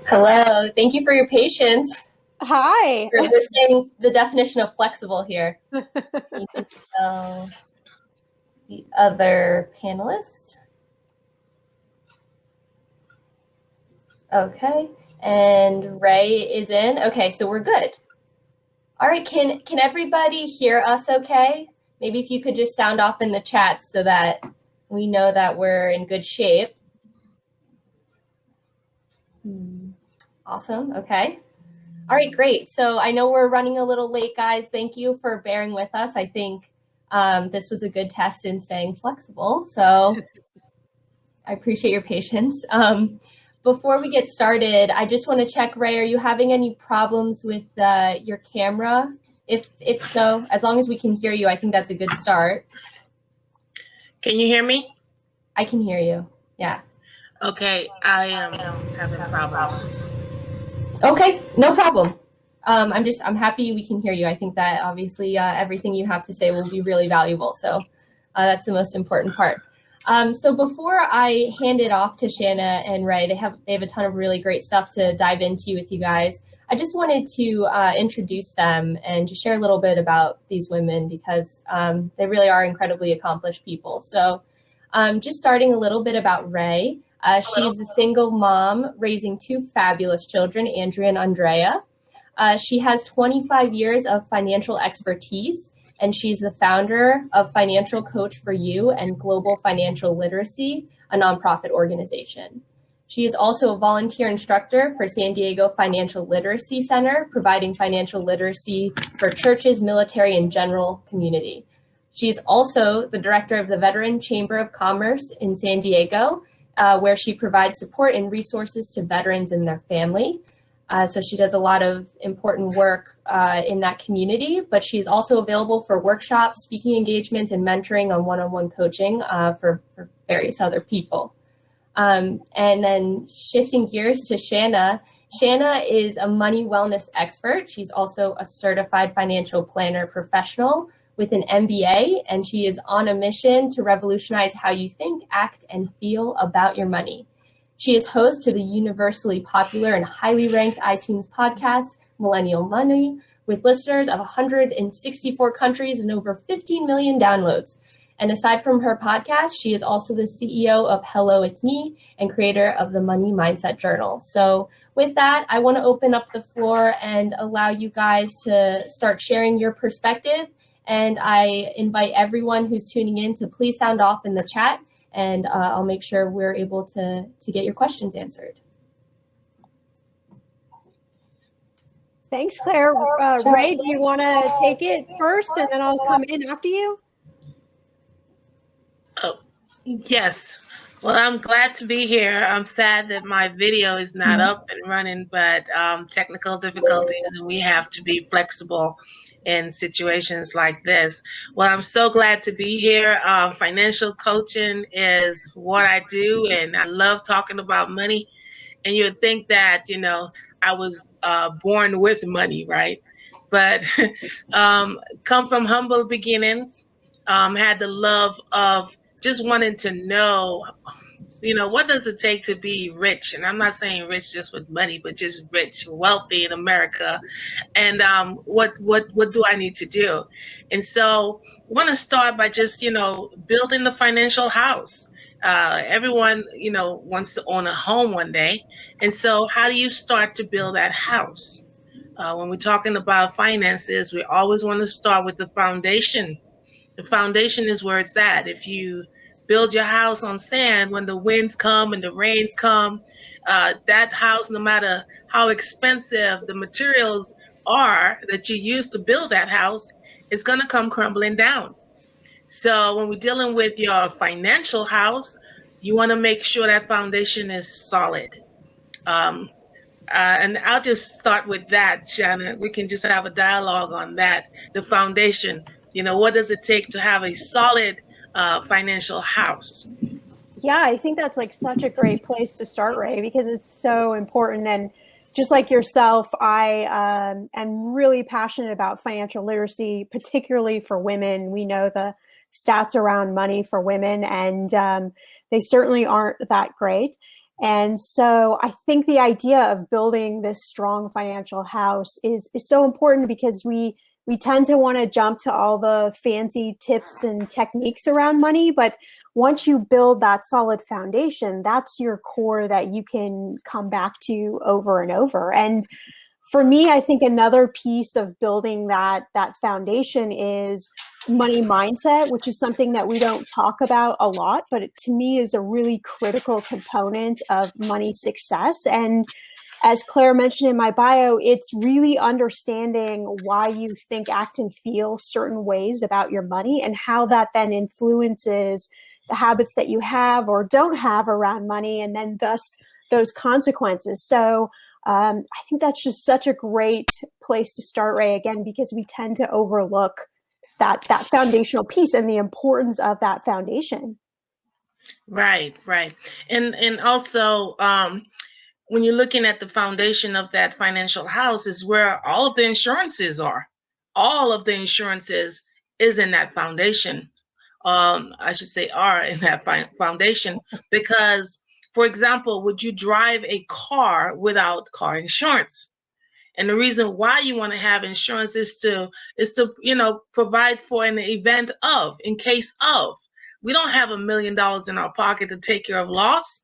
Hello. Thank you for your patience. Hi. We're saying the definition of flexible here. Can you just tell the other panelist? Okay. And Ray is in. Okay, so we're good. All right, can everybody hear us okay? Maybe if you could just sound off in the chat so that we know that we're in good shape. Awesome. Okay. All right, great. So I know we're running a little late, guys. Thank you for bearing with us. I think this was a good test in staying flexible. So I appreciate your patience. Before we get started, I just want to check, Ray, are you having any problems with your camera? If so, as long as we can hear you, I think that's a good start. Can you hear me? I can hear you. Yeah. Okay, I am having problems. Okay, no problem. I'm happy we can hear you. I think that obviously everything you have to say will be really valuable. So that's the most important part. So before I hand it off to Shannah and Ray, they have a ton of really great stuff to dive into with you guys. I just wanted to introduce them and to share a little bit about these women because they really are incredibly accomplished people. So just starting a little bit about Ray. She's a single mom raising two fabulous children, Andrea and Andrea. She has 25 years of financial expertise, and she's the founder of Financial Coach for You and Global Financial Literacy, a nonprofit organization. She is also a volunteer instructor for San Diego Financial Literacy Center, providing financial literacy for churches, military, and general community. She's also the director of the Veteran Chamber of Commerce in San Diego, where she provides support and resources to veterans and their family. So she does a lot of important work in that community, but she's also available for workshops, speaking engagements, and mentoring on one-on-one coaching for various other people. And then shifting gears to Shannah. Shannah is a money wellness expert. She's also a certified financial planner professional with an MBA, and she is on a mission to revolutionize how you think, act, and feel about your money. She is host to the universally popular and highly ranked iTunes podcast, Millennial Money, with listeners of 164 countries and over 15 million downloads. And aside from her podcast, she is also the CEO of Hello, It's Me and creator of the Money Mindset Journal. So with that, I want to open up the floor and allow you guys to start sharing your perspective. And I invite everyone who's tuning in to please sound off in the chat, and I'll make sure we're able to get your questions answered. Thanks, Claire. Ray, do you want to take it first, and then I'll come in after you? Oh, yes. Well, I'm glad to be here. I'm sad that my video is not up and running, but technical difficulties, and we have to be flexible in situations like this. Well, I'm so glad to be here. Financial coaching is what I do, and I love talking about money. And you'd think that, I was born with money, right? But come from humble beginnings, had the love of just wanting to know, what does it take to be rich? And I'm not saying rich just with money, but just rich, wealthy in America. And what do I need to do? And so I want to start by just, building the financial house. Everyone, wants to own a home one day. And so how do you start to build that house? When we're talking about finances, we always want to start with the foundation. The foundation is where it's at. If you build your house on sand, when the winds come and the rains come, that house, no matter how expensive the materials are that you use to build that house, it's going to come crumbling down. So when we're dealing with your financial house, you want to make sure that foundation is solid. And I'll just start with that, Shannah. We can just have a dialogue on that. The foundation, what does it take to have a solid financial house? Yeah, I think that's like such a great place to start, Ray, because it's so important. And just like yourself, I am really passionate about financial literacy, particularly for women. We know the stats around money for women, and they certainly aren't that great. And so I think the idea of building this strong financial house is so important because we tend to want to jump to all the fancy tips and techniques around money, but once you build that solid foundation, that's your core that you can come back to over and over. And for me, I think another piece of building that foundation is money mindset, which is something that we don't talk about a lot, but it, to me, is a really critical component of money success. And as Claire mentioned in my bio, it's really understanding why you think, act, and feel certain ways about your money and how that then influences the habits that you have or don't have around money, and then thus those consequences. So I think that's just such a great place to start, Ray, again, because we tend to overlook that foundational piece and the importance of that foundation. Right, right. And also, when you're looking at the foundation of that financial house is where all of the insurances are. All of the insurances is in that foundation. I should say are in that foundation because, for example, would you drive a car without car insurance? And the reason why you want to have insurance is to provide for an event of, in case of. We don't have $1 million in our pocket to take care of loss.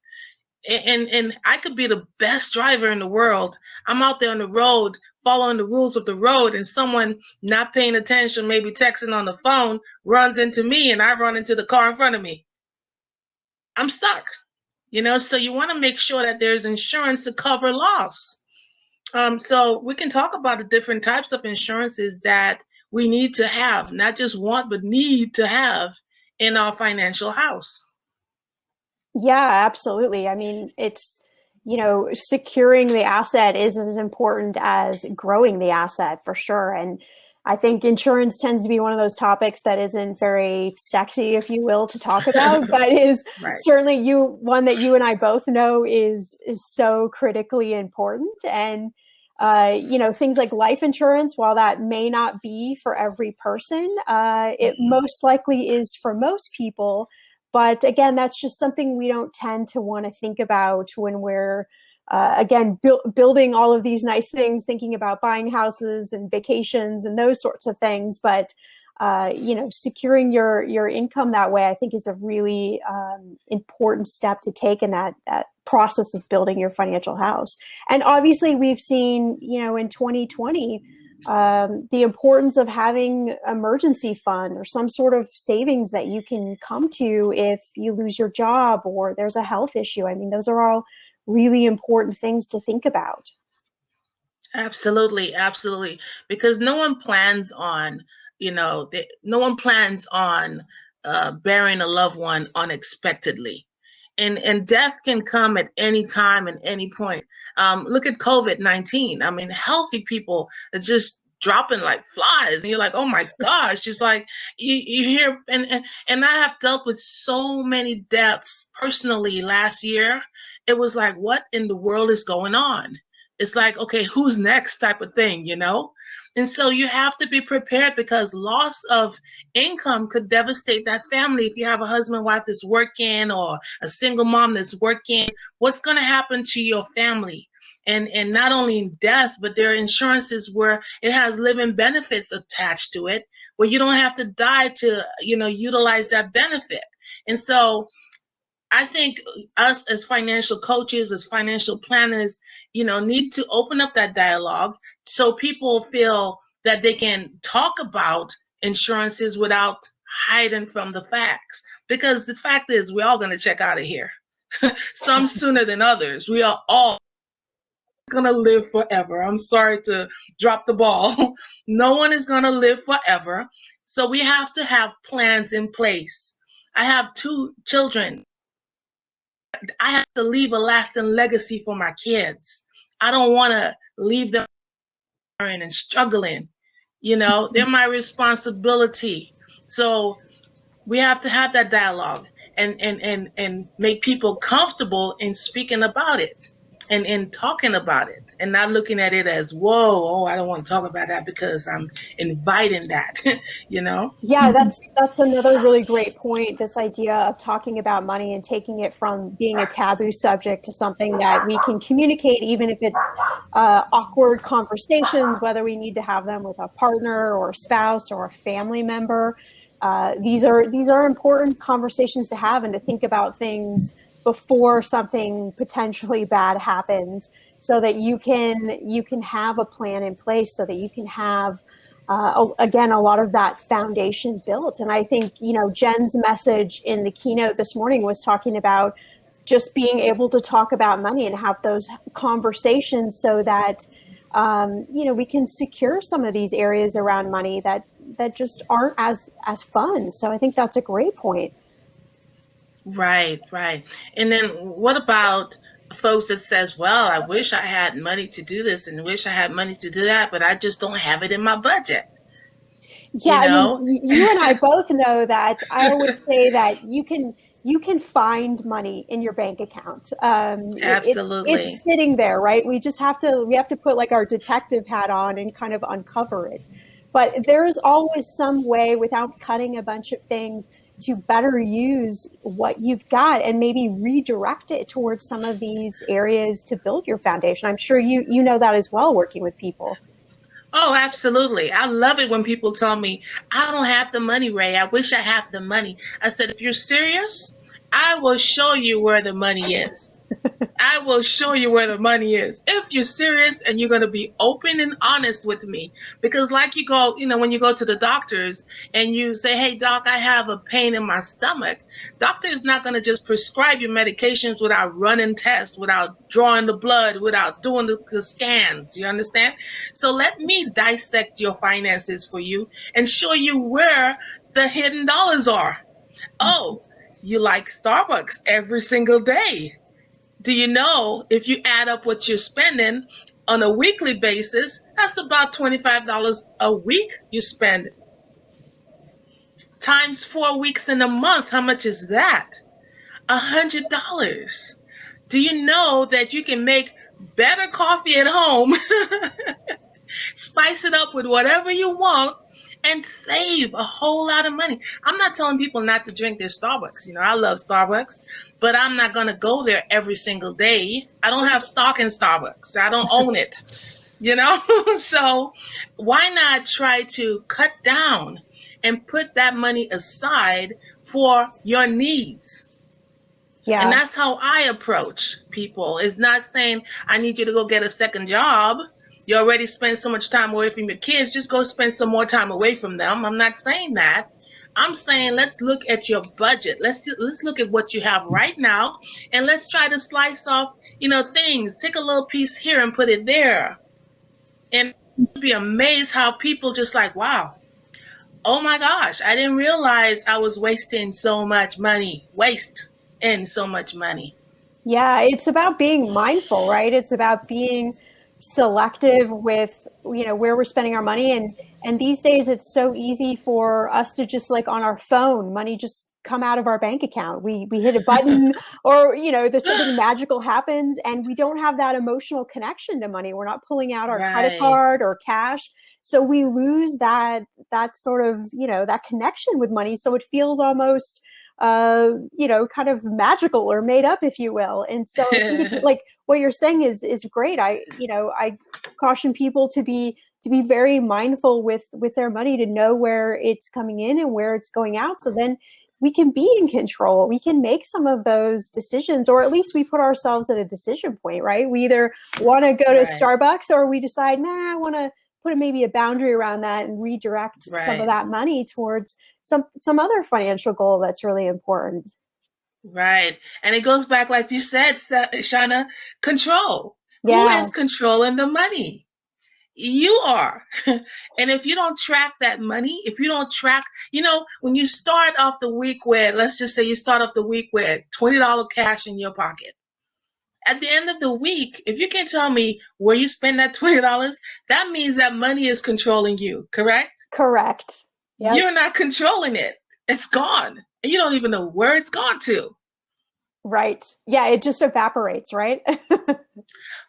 And I could be the best driver in the world. I'm out there on the road following the rules of the road, and someone not paying attention, maybe texting on the phone, runs into me and I run into the car in front of me. I'm stuck. So you want to make sure that there's insurance to cover loss. So we can talk about the different types of insurances that we need to have, not just want, but need to have in our financial house. Yeah, absolutely. I mean, it's, securing the asset is as important as growing the asset for sure. And I think insurance tends to be one of those topics that isn't very sexy, if you will, to talk about, but is right. Certainly one that you and I both know is so critically important. And things like life insurance, while that may not be for every person, it most likely is for most people. But again, that's just something we don't tend to want to think about when we're, building all of these nice things, thinking about buying houses and vacations and those sorts of things. But, securing your income that way, I think is a really important step to take in that process of building your financial house. And obviously, we've seen, in 2020, the importance of having emergency fund or some sort of savings that you can come to if you lose your job or there's a health issue. I mean, those are all really important things to think about. Absolutely, absolutely. Because no one plans on, burying a loved one unexpectedly. And death can come at any time and any point. Look at COVID-19. I mean, healthy people are just dropping like flies, and you're like, oh my gosh! Just like you hear, and I have dealt with so many deaths personally last year. It was like, what in the world is going on? It's like, okay, who's next type of thing, And so you have to be prepared because loss of income could devastate that family. If you have a husband, wife that's working or a single mom that's working, what's going to happen to your family? And not only in death, but there are insurances where it has living benefits attached to it, where you don't have to die to, utilize that benefit. And so I think us as financial coaches, as financial planners, need to open up that dialogue so people feel that they can talk about insurances without hiding from the facts. Because the fact is, we're all going to check out of here. Some sooner than others. We are all going to live forever. I'm sorry to drop the ball. No one is going to live forever. So we have to have plans in place. I have 2 children. I have to leave a lasting legacy for my kids. I don't want to leave them and struggling. They're my responsibility. So we have to have that dialogue and make people comfortable in speaking about it and in talking about it and not looking at it as, whoa, oh, I don't want to talk about that because I'm inviting that, you know? Yeah, that's another really great point. This idea of talking about money and taking it from being a taboo subject to something that we can communicate, even if it's awkward conversations, whether we need to have them with a partner or a spouse or a family member. These are important conversations to have, and to think about things before something potentially bad happens, so that you can have a plan in place, so that you can have again, a lot of that foundation built. And I think, Jen's message in the keynote this morning was talking about just being able to talk about money and have those conversations, so that, we can secure some of these areas around money that just aren't as fun. So I think that's a great point. Right, right. And then what about folks that says, well, I wish I had money to do this and wish I had money to do that, but I just don't have it in my budget. Yeah, I mean, you and I both know that. I always say that you can find money in your bank account. Absolutely. It's sitting there, right? We have to put like our detective hat on and kind of uncover it. But there's always some way, without cutting a bunch of things, to better use what you've got and maybe redirect it towards some of these areas to build your foundation. I'm sure you know that as well, working with people. Oh, absolutely. I love it when people tell me, I don't have the money, Ray. I wish I had the money. I said, if you're serious, I will show you where the money is. I will show you where the money is. If you're serious and you're going to be open and honest with me, because like you go, when you go to the doctors and you say, hey, doc, I have a pain in my stomach. Doctor is not going to just prescribe you medications without running tests, without drawing the blood, without doing the scans. You understand? So let me dissect your finances for you and show you where the hidden dollars are. Oh, you like Starbucks every single day. Do you know if you add up what you're spending on a weekly basis, that's about $25 a week you spend. Times 4 weeks in a month, how much is that? $100. Do you know that you can make better coffee at home, spice it up with whatever you want, and save a whole lot of money? I'm not telling people not to drink their Starbucks. I love Starbucks, but I'm not going to go there every single day. I don't have stock in Starbucks. I don't own it, So why not try to cut down and put that money aside for your needs? Yeah. And that's how I approach people. It's not saying I need you to go get a second job. You already spend so much time away from your kids. Just go spend some more time away from them. I'm not saying that. I'm saying let's look at your budget. Let's look at what you have right now, and let's try to slice off, things. Take a little piece here and put it there. And you'll be amazed how people just like, wow, oh my gosh, I didn't realize I was wasting so much money. Yeah, it's about being mindful, right? It's about being selective with, where we're spending our money. And these days it's so easy for us to just, like, on our phone, money just come out of our bank account. We hit a button or, there's something magical happens, and we don't have that emotional connection to money. We're not pulling out our credit card or cash. So we lose that sort of, that connection with money. So it feels almost, kind of magical or made up, if you will. And so I think it's like what you're saying is great. I caution people to be very mindful with their money, to know where it's coming in and where it's going out. So then we can be in control. We can make some of those decisions, or at least we put ourselves at a decision point, right? We either want to go to Starbucks, or we decide, I want to put maybe a boundary around that and redirect some of that money towards some other financial goal that's really important. Right. And it goes back, like you said, Shannah, control. Yeah. Who is controlling the money? You are. And if you don't track that money, if you don't track, when you start off the week with, let's just say you start off the week with $20 cash in your pocket. At the end of the week, if you can tell me where you spend that $20, that means that money is controlling you, correct? Correct. Yep. You're not controlling it. It's gone. And you don't even know where it's gone to. Right. Yeah, it just evaporates, right?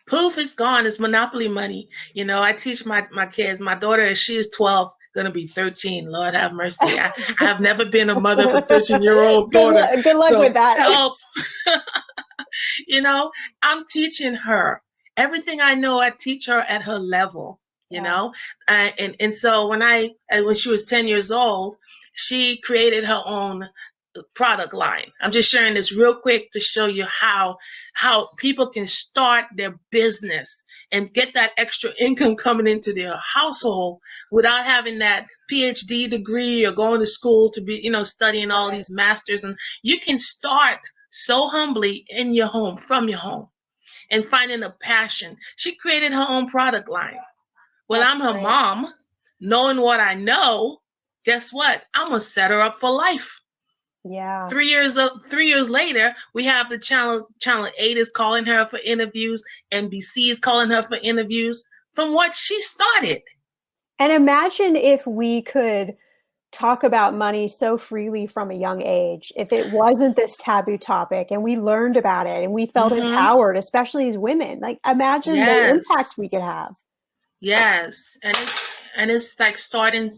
Poof, it's gone. It's monopoly money. You know, I teach my kids. My daughter, she is 12, gonna be 13. Lord have mercy. I have never been a mother of a 13-year-old daughter. Good luck with So that. help. You know, I'm teaching her everything I know. I teach her at her level. You Yeah. know, and so when she was 10 years old, she created her own product line. I'm just sharing this real quick to show you how people can start their business and get that extra income coming into their household without having that PhD degree or going to school to be, studying all these masters. And you can start so humbly in your home, from your home, and finding a passion. She created her own product line. Well, That's I'm her great. mom, knowing what I know. Guess what? I'm gonna set her up for life. Yeah. 3 years later, we have the channel 8 is calling her for interviews, NBC is calling her for interviews from what she started. And imagine if we could talk about money so freely from a young age, if it wasn't this taboo topic and we learned about it and we felt empowered, especially as women. Like, imagine the impact we could have. Yes. And it's like starting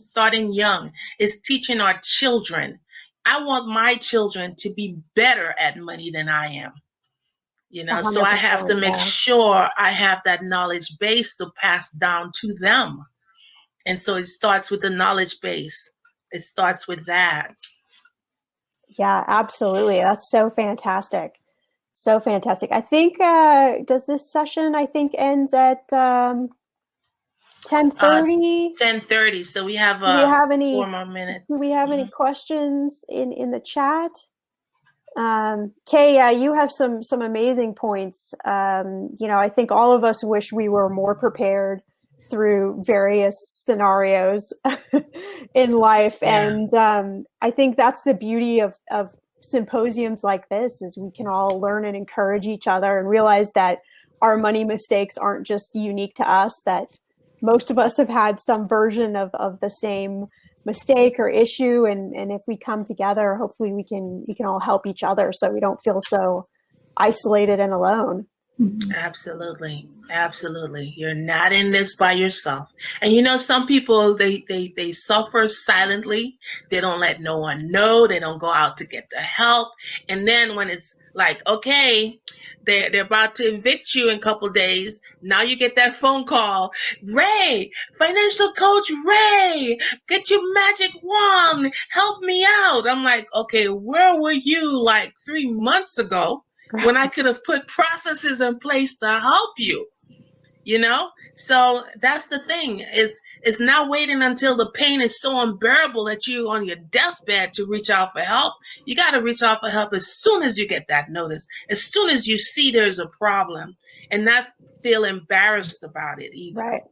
young. It's teaching our children. I want my children to be better at money than I am. So I have to make sure I have that knowledge base to pass down to them. And so it starts with the knowledge base. It starts with that. Yeah, absolutely. That's so fantastic. So fantastic. I think, does this session, ends at 10:30? 10:30. So we have, do we have any 4 more minutes. Do we have any questions in the chat? Kay, you have some amazing points. I think all of us wish we were more prepared through various scenarios in life. Yeah. And I think that's the beauty of symposiums like this, is we can all learn and encourage each other and realize that our money mistakes aren't just unique to us, that most of us have had some version of the same mistake or issue, and if we come together, hopefully we can all help each other so we don't feel so isolated and alone. Absolutely. You're not in this by yourself. And some people, they suffer silently. They don't let no one know. They don't go out to get the help. And then when it's like, okay, they're about to evict you in a couple of days, now you get that phone call. Ray, financial coach Ray, get your magic wand, help me out. I'm like, okay, where were you like 3 months ago when I could have put processes in place to help you? So that's the thing, is not waiting until the pain is so unbearable that you're on your deathbed to reach out for help. You got to reach out for help as soon as you get that notice, as soon as you see there's a problem, and not feel embarrassed about it either. Right.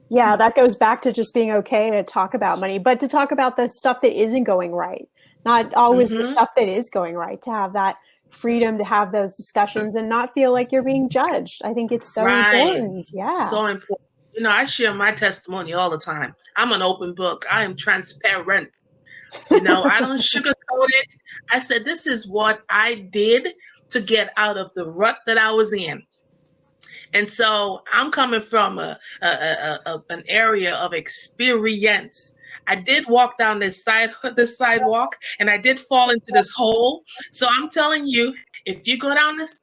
Yeah, that goes back to just being okay to talk about money, but to talk about the stuff that isn't going right, not always the stuff that is going right, to have that freedom to have those discussions and not feel like you're being judged. I think it's so important. Yeah. So important. I share my testimony all the time. I'm an open book. I am transparent. I don't sugarcoat it. I said, this is what I did to get out of the rut that I was in. And so I'm coming from an area of experience. I did walk down this sidewalk, and I did fall into this hole. So I'm telling you, if you go down this,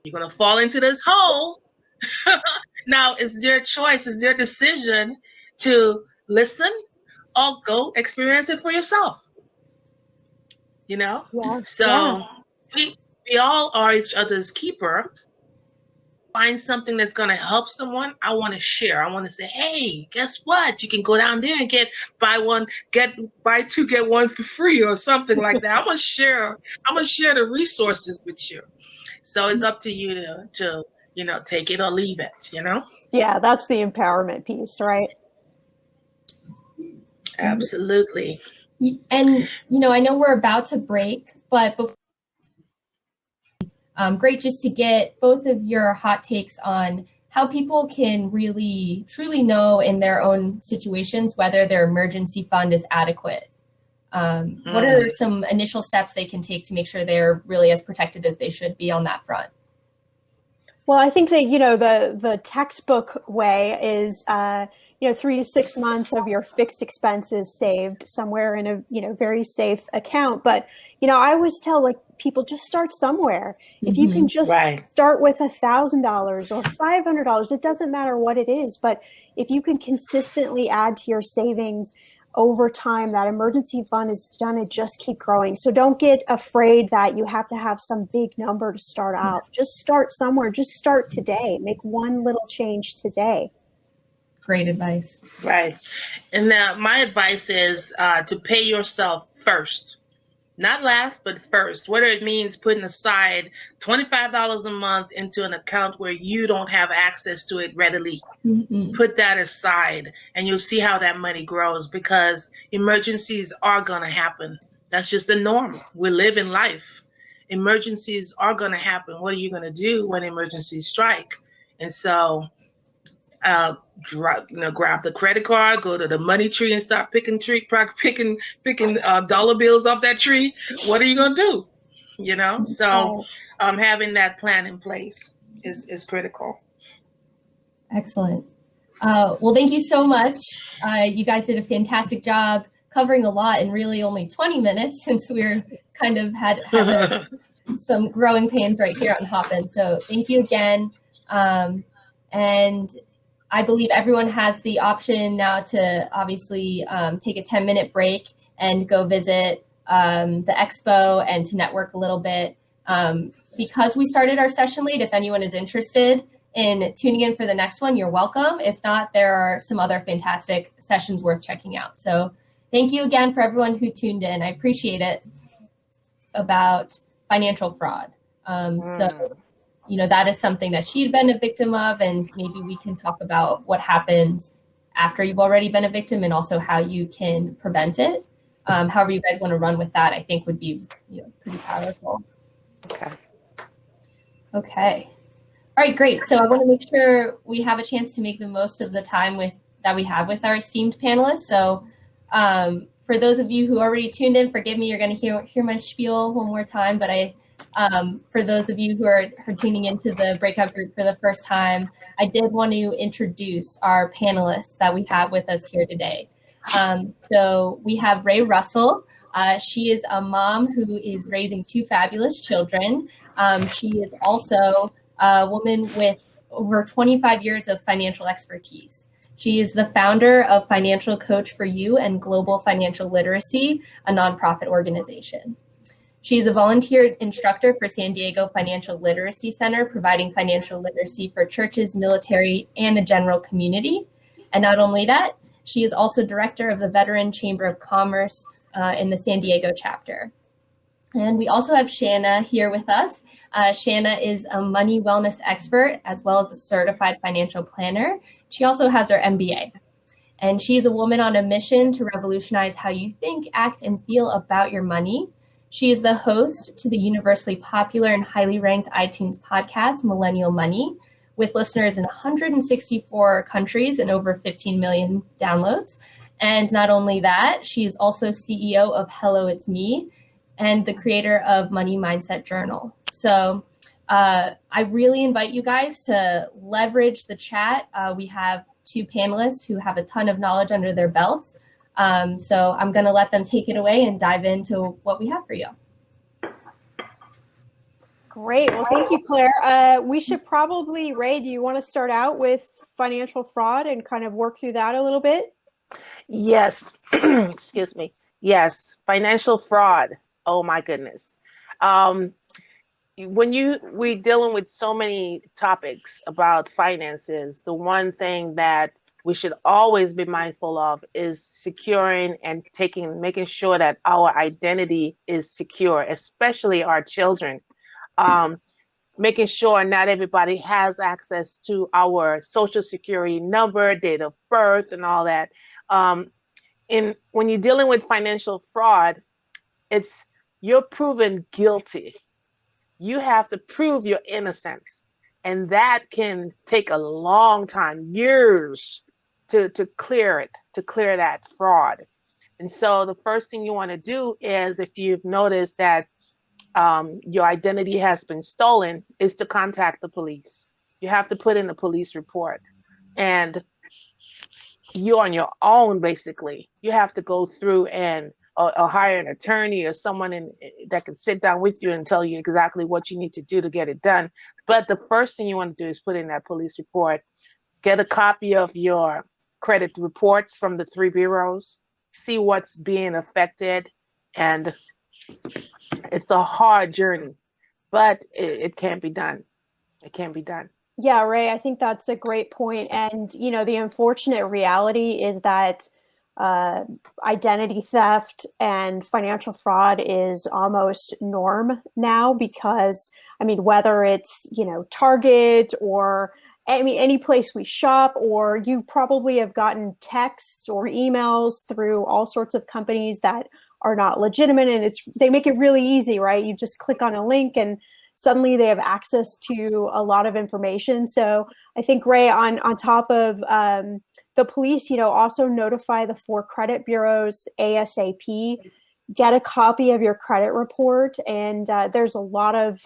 you're going to fall into this hole. Now, it's their choice, it's their decision to listen or go experience it for yourself. Yeah. So we all are each other's keeper. Find something that's going to help someone, I want to share. I want to say, hey, guess what? You can go down there and buy two, get one for free, or something like that. I'm going to share the resources with you. So it's up to you to take it or leave it, Yeah, that's the empowerment piece, right? Absolutely. And, I know we're about to break, but before, great just to get both of your hot takes on how people can really, truly know in their own situations whether their emergency fund is adequate. What are some initial steps they can take to make sure they're really as protected as they should be on that front? Well, I think that, the textbook way is, 3 to 6 months of your fixed expenses saved somewhere in a, very safe account. But, I always tell people just start somewhere. If you can just start with $1,000 or $500, it doesn't matter what it is. But if you can consistently add to your savings over time, that emergency fund is going to just keep growing. So don't get afraid that you have to have some big number to start out. Just start somewhere. Just start today. Make one little change today. Great advice. Right. And now my advice is to pay yourself first. Not last, but first. Whether it means putting aside $25 a month into an account where you don't have access to it readily. Put that aside and you'll see how that money grows, because emergencies are going to happen. That's just the norm. We live in life. Emergencies are going to happen. What are you going to do when emergencies strike? And so grab the credit card, go to the money tree and start picking dollar bills off that tree. What are you going to do? So having that plan in place is critical. Excellent. Well, thank you so much. You guys did a fantastic job covering a lot in really only 20 minutes, since we're kind of had some growing pains right here on Hopin. So thank you again. And I believe everyone has the option now to obviously take a 10-minute break and go visit the expo and to network a little bit. Because we started our session late, if anyone is interested in tuning in for the next one, you're welcome. If not, there are some other fantastic sessions worth checking out. So thank you again for everyone who tuned in. I appreciate it. About financial fraud. So that is something that she'd been a victim of, and maybe we can talk about what happens after you've already been a victim and also how you can prevent it. However you guys want to run with that, I think would be pretty powerful. Okay. All right, great. So I want to make sure we have a chance to make the most of the time that we have with our esteemed panelists. So for those of you who already tuned in, forgive me, you're going to hear my spiel one more time, but for those of you who are tuning into the breakout group for the first time, I did want to introduce our panelists that we have with us here today. So we have Ray Russell. She is a mom who is raising 2 fabulous children. She is also a woman with over 25 years of financial expertise. She is the founder of Financial Coach for You and Global Financial Literacy, a nonprofit organization. She is a volunteer instructor for San Diego Financial Literacy Center, providing financial literacy for churches, military, and the general community. And not only that, she is also director of the Veteran Chamber of Commerce in the San Diego chapter. And we also have Shannah here with us. Shannah is a money wellness expert as well as a certified financial planner. She also has her MBA. And she is a woman on a mission to revolutionize how you think, act, and feel about your money. She is the host to the universally popular and highly ranked iTunes podcast, Millennial Money, with listeners in 164 countries and over 15 million downloads. And not only that, she is also CEO of Hello, It's Me, and the creator of Money Mindset Journal. So I really invite you guys to leverage the chat. We have 2 panelists who have a ton of knowledge under their belts. So I'm going to let them take it away and dive into what we have for you. Great. Well, thank you, Claire. We should probably, Ray, do you want to start out with financial fraud and kind of work through that a little bit? Yes. Excuse me. Yes. Financial fraud. Oh, my goodness. When we're dealing with so many topics about finances, the one thing that we should always be mindful of is securing and making sure that our identity is secure, especially our children. Making sure not everybody has access to our social security number, date of birth, and all that. And when you're dealing with financial fraud, you're proven guilty. You have to prove your innocence. And that can take a long time, years, to clear that fraud. And so the first thing you want to do is, if you've noticed that your identity has been stolen, is to contact the police. You have to put in a police report. And you're on your own, basically. You have to go through and or hire an attorney or someone that can sit down with you and tell you exactly what you need to do to get it done. But the first thing you want to do is put in that police report. Get a copy of your credit reports from the 3 bureaus. See what's being affected. And it's a hard journey, but it can be done. It can be done. Yeah, Ray, I think that's a great point. And, you know, the unfortunate reality is that identity theft and financial fraud is almost norm now because, I mean, whether it's, you know, Target or, I mean, any place we shop, or you probably have gotten texts or emails through all sorts of companies that are not legitimate, and they make it really easy, right? You just click on a link and suddenly they have access to a lot of information. So I think, Ray, on top of the police, you know, also notify the 4 credit bureaus ASAP, get a copy of your credit report. And there's a lot of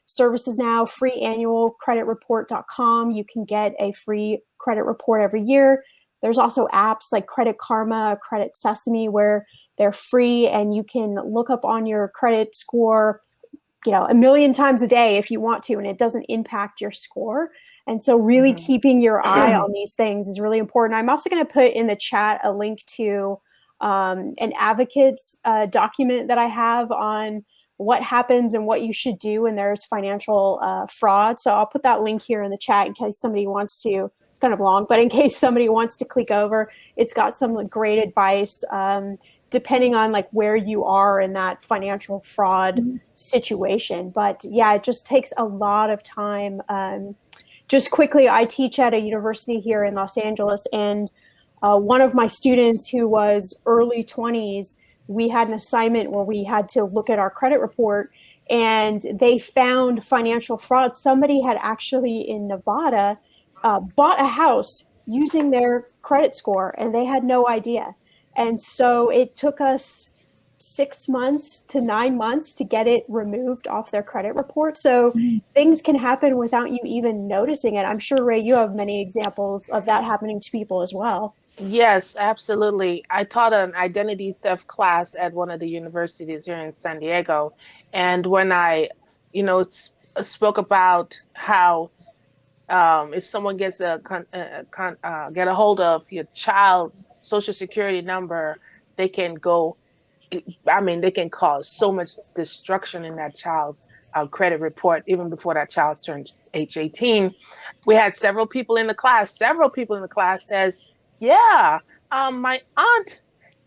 services now, free annual creditreport.com. You can get a free credit report every year. There's also apps like Credit Karma, Credit Sesame, where they're free and you can look up on your credit score, you know, 1 million times a day if you want to, and it doesn't impact your score. And so really keeping your eye on these things is really important. I'm also going to put in the chat a link to an advocate's document that I have on what happens and what you should do when there's financial fraud. So I'll put that link here in the chat in case somebody wants to. It's kind of long, but in case somebody wants to click over, it's got some great advice depending on like where you are in that financial fraud situation. But yeah, it just takes a lot of time. Just quickly, I teach at a university here in Los Angeles, and one of my students who was early 20s, we had an assignment where we had to look at our credit report, and they found financial fraud. Somebody had actually in Nevada bought a house using their credit score, and they had no idea. And so it took us 6 months to 9 months to get it removed off their credit report. So things can happen without you even noticing it. I'm sure, Ray, you have many examples of that happening to people as well. Yes, absolutely. I taught an identity theft class at one of the universities here in San Diego. And when I, you know, spoke about how if someone gets get a hold of your child's social security number, they can go, I mean, they can cause so much destruction in that child's credit report, even before that child's turned age 18. We had several people in the class says, yeah, my aunt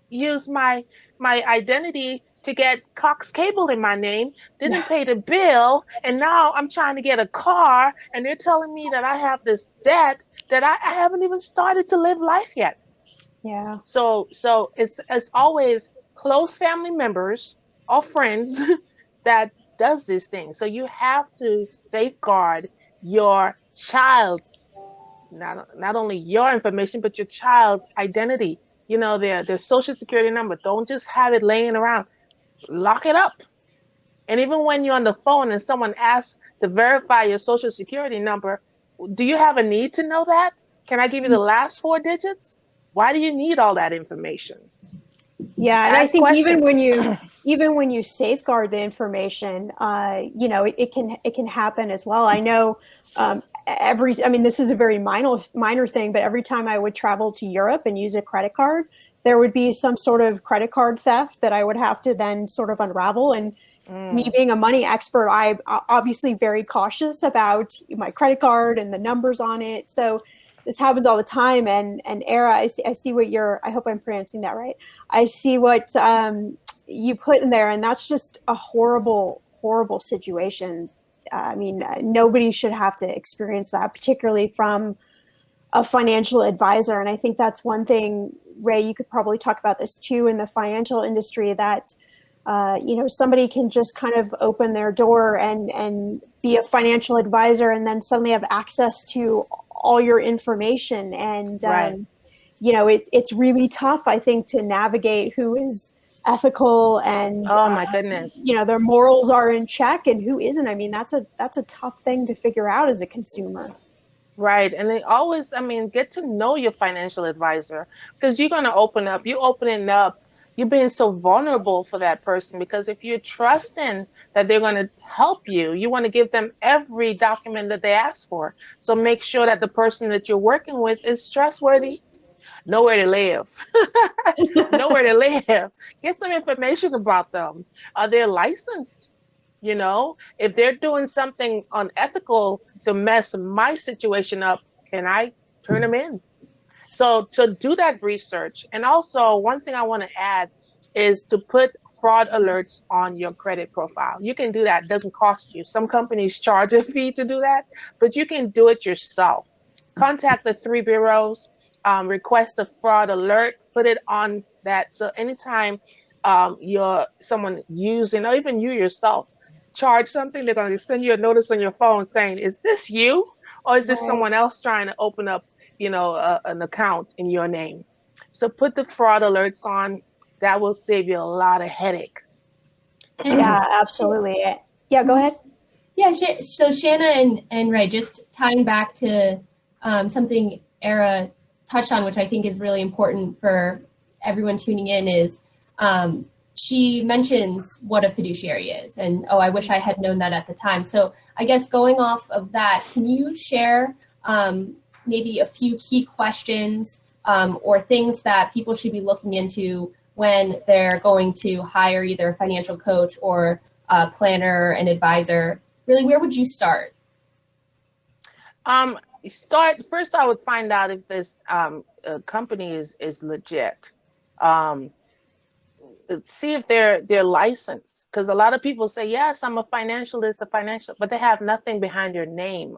used my identity to get Cox Cable in my name, didn't pay the bill, and now I'm trying to get a car, and they're telling me that I have this debt that I haven't even started to live life yet. Yeah. So it's always close family members or friends that does this thing. So you have to safeguard your child's, not only your information, but your child's identity. You know, their social security number. Don't just have it laying around. Lock it up. And even when you're on the phone and someone asks to verify your social security number, do you have a need to know that? Can I give you the last 4 digits? Why do you need all that information? Yeah, and Ask I think questions. even when you safeguard the information, you know, it can happen as well. I know I mean, this is a very minor thing, but every time I would travel to Europe and use a credit card, there would be some sort of credit card theft that I would have to then sort of unravel. And me being a money expert, I'm obviously very cautious about my credit card and the numbers on it. So this happens all the time. And Era, I see what I hope I'm pronouncing that right. I see what you put in there, and that's just a horrible, horrible situation. I mean, nobody should have to experience that, particularly from a financial advisor. And I think that's one thing, Ray, you could probably talk about this too in the financial industry, that you know, somebody can just kind of open their door and be a financial advisor and then suddenly have access to all your information. And Right. it's really tough, I think, to navigate who is ethical and Oh my goodness. their morals are in check and who isn't. I mean, that's a tough thing to figure out as a consumer. Right. And they always, get to know your financial advisor, because you're going to opening up, you're being so vulnerable for that person, because if you're trusting that they're going to help you, you want to give them every document that they ask for. So make sure that the person that you're working with is trustworthy. Know where to live. Know where to live. Get some information about them. Are they licensed? If they're doing something unethical to mess my situation up, can I turn them in? So to do that research. And also, one thing I want to add is to put fraud alerts on your credit profile. You can do that. It doesn't cost you. Some companies charge a fee to do that, but you can do it yourself. Contact the 3 bureaus, request a fraud alert, put it on that. So anytime you're someone using, or even you yourself, charge something, they're going to send you a notice on your phone saying, is this you? Or is this someone else trying to open up, an account in your name? So put the fraud alerts on. That will save you a lot of headache. Yeah, absolutely. Yeah, go ahead. Yeah, so Shannah and Ray, just tying back to something Era touched on, which I think is really important for everyone tuning in, is she mentions what a fiduciary is, and I wish I had known that at the time. So I guess going off of that, can you share maybe a few key questions or things that people should be looking into when they're going to hire either a financial coach or a planner, an advisor? Really, where would you start? First, I would find out if this company is legit. See if they're licensed, because a lot of people say, yes, I'm a financialist, but they have nothing behind their name.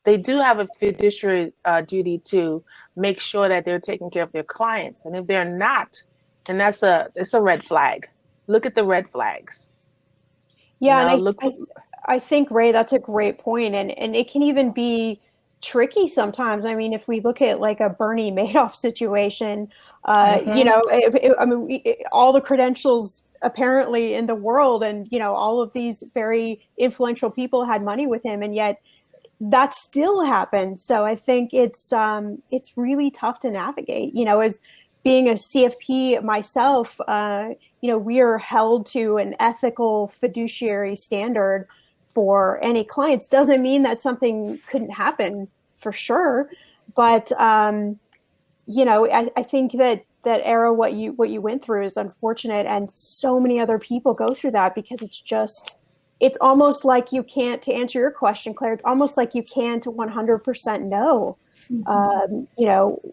They do have a fiduciary duty to make sure that they're taking care of their clients. And if they're not, then it's a red flag. Look at the red flags. Yeah, I think, Ray, that's a great point. And it can even be tricky sometimes. I mean, if we look at like a Bernie Madoff situation, all the credentials apparently in the world, and all of these very influential people had money with him, and yet that still happened. So I think it's really tough to navigate. As being a CFP myself, we are held to an ethical fiduciary standard for any clients. Doesn't mean that something couldn't happen, for sure, but I think that Era, what you went through is unfortunate, and so many other people go through that, because it's almost like you can't, to answer your question, Claire, it's almost like you can't 100% know,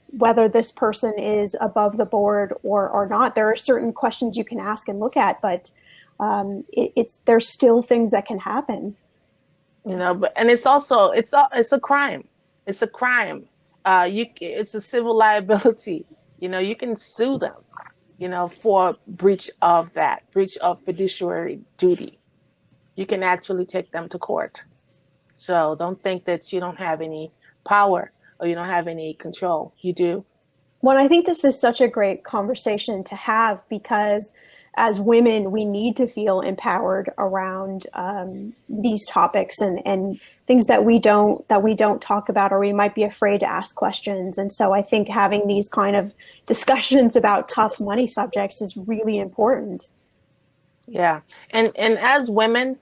whether this person is above the board or not. There are certain questions you can ask and look at, but there's still things that can happen. And it's also, it's a crime. It's a crime. It's a civil liability. You can sue them, for breach of fiduciary duty. You can actually take them to court. So don't think that you don't have any power or you don't have any control. You do. Well, I think this is such a great conversation to have, because as women, we need to feel empowered around these topics and things that we don't talk about, or we might be afraid to ask questions. And so I think having these kind of discussions about tough money subjects is really important. Yeah. And as women,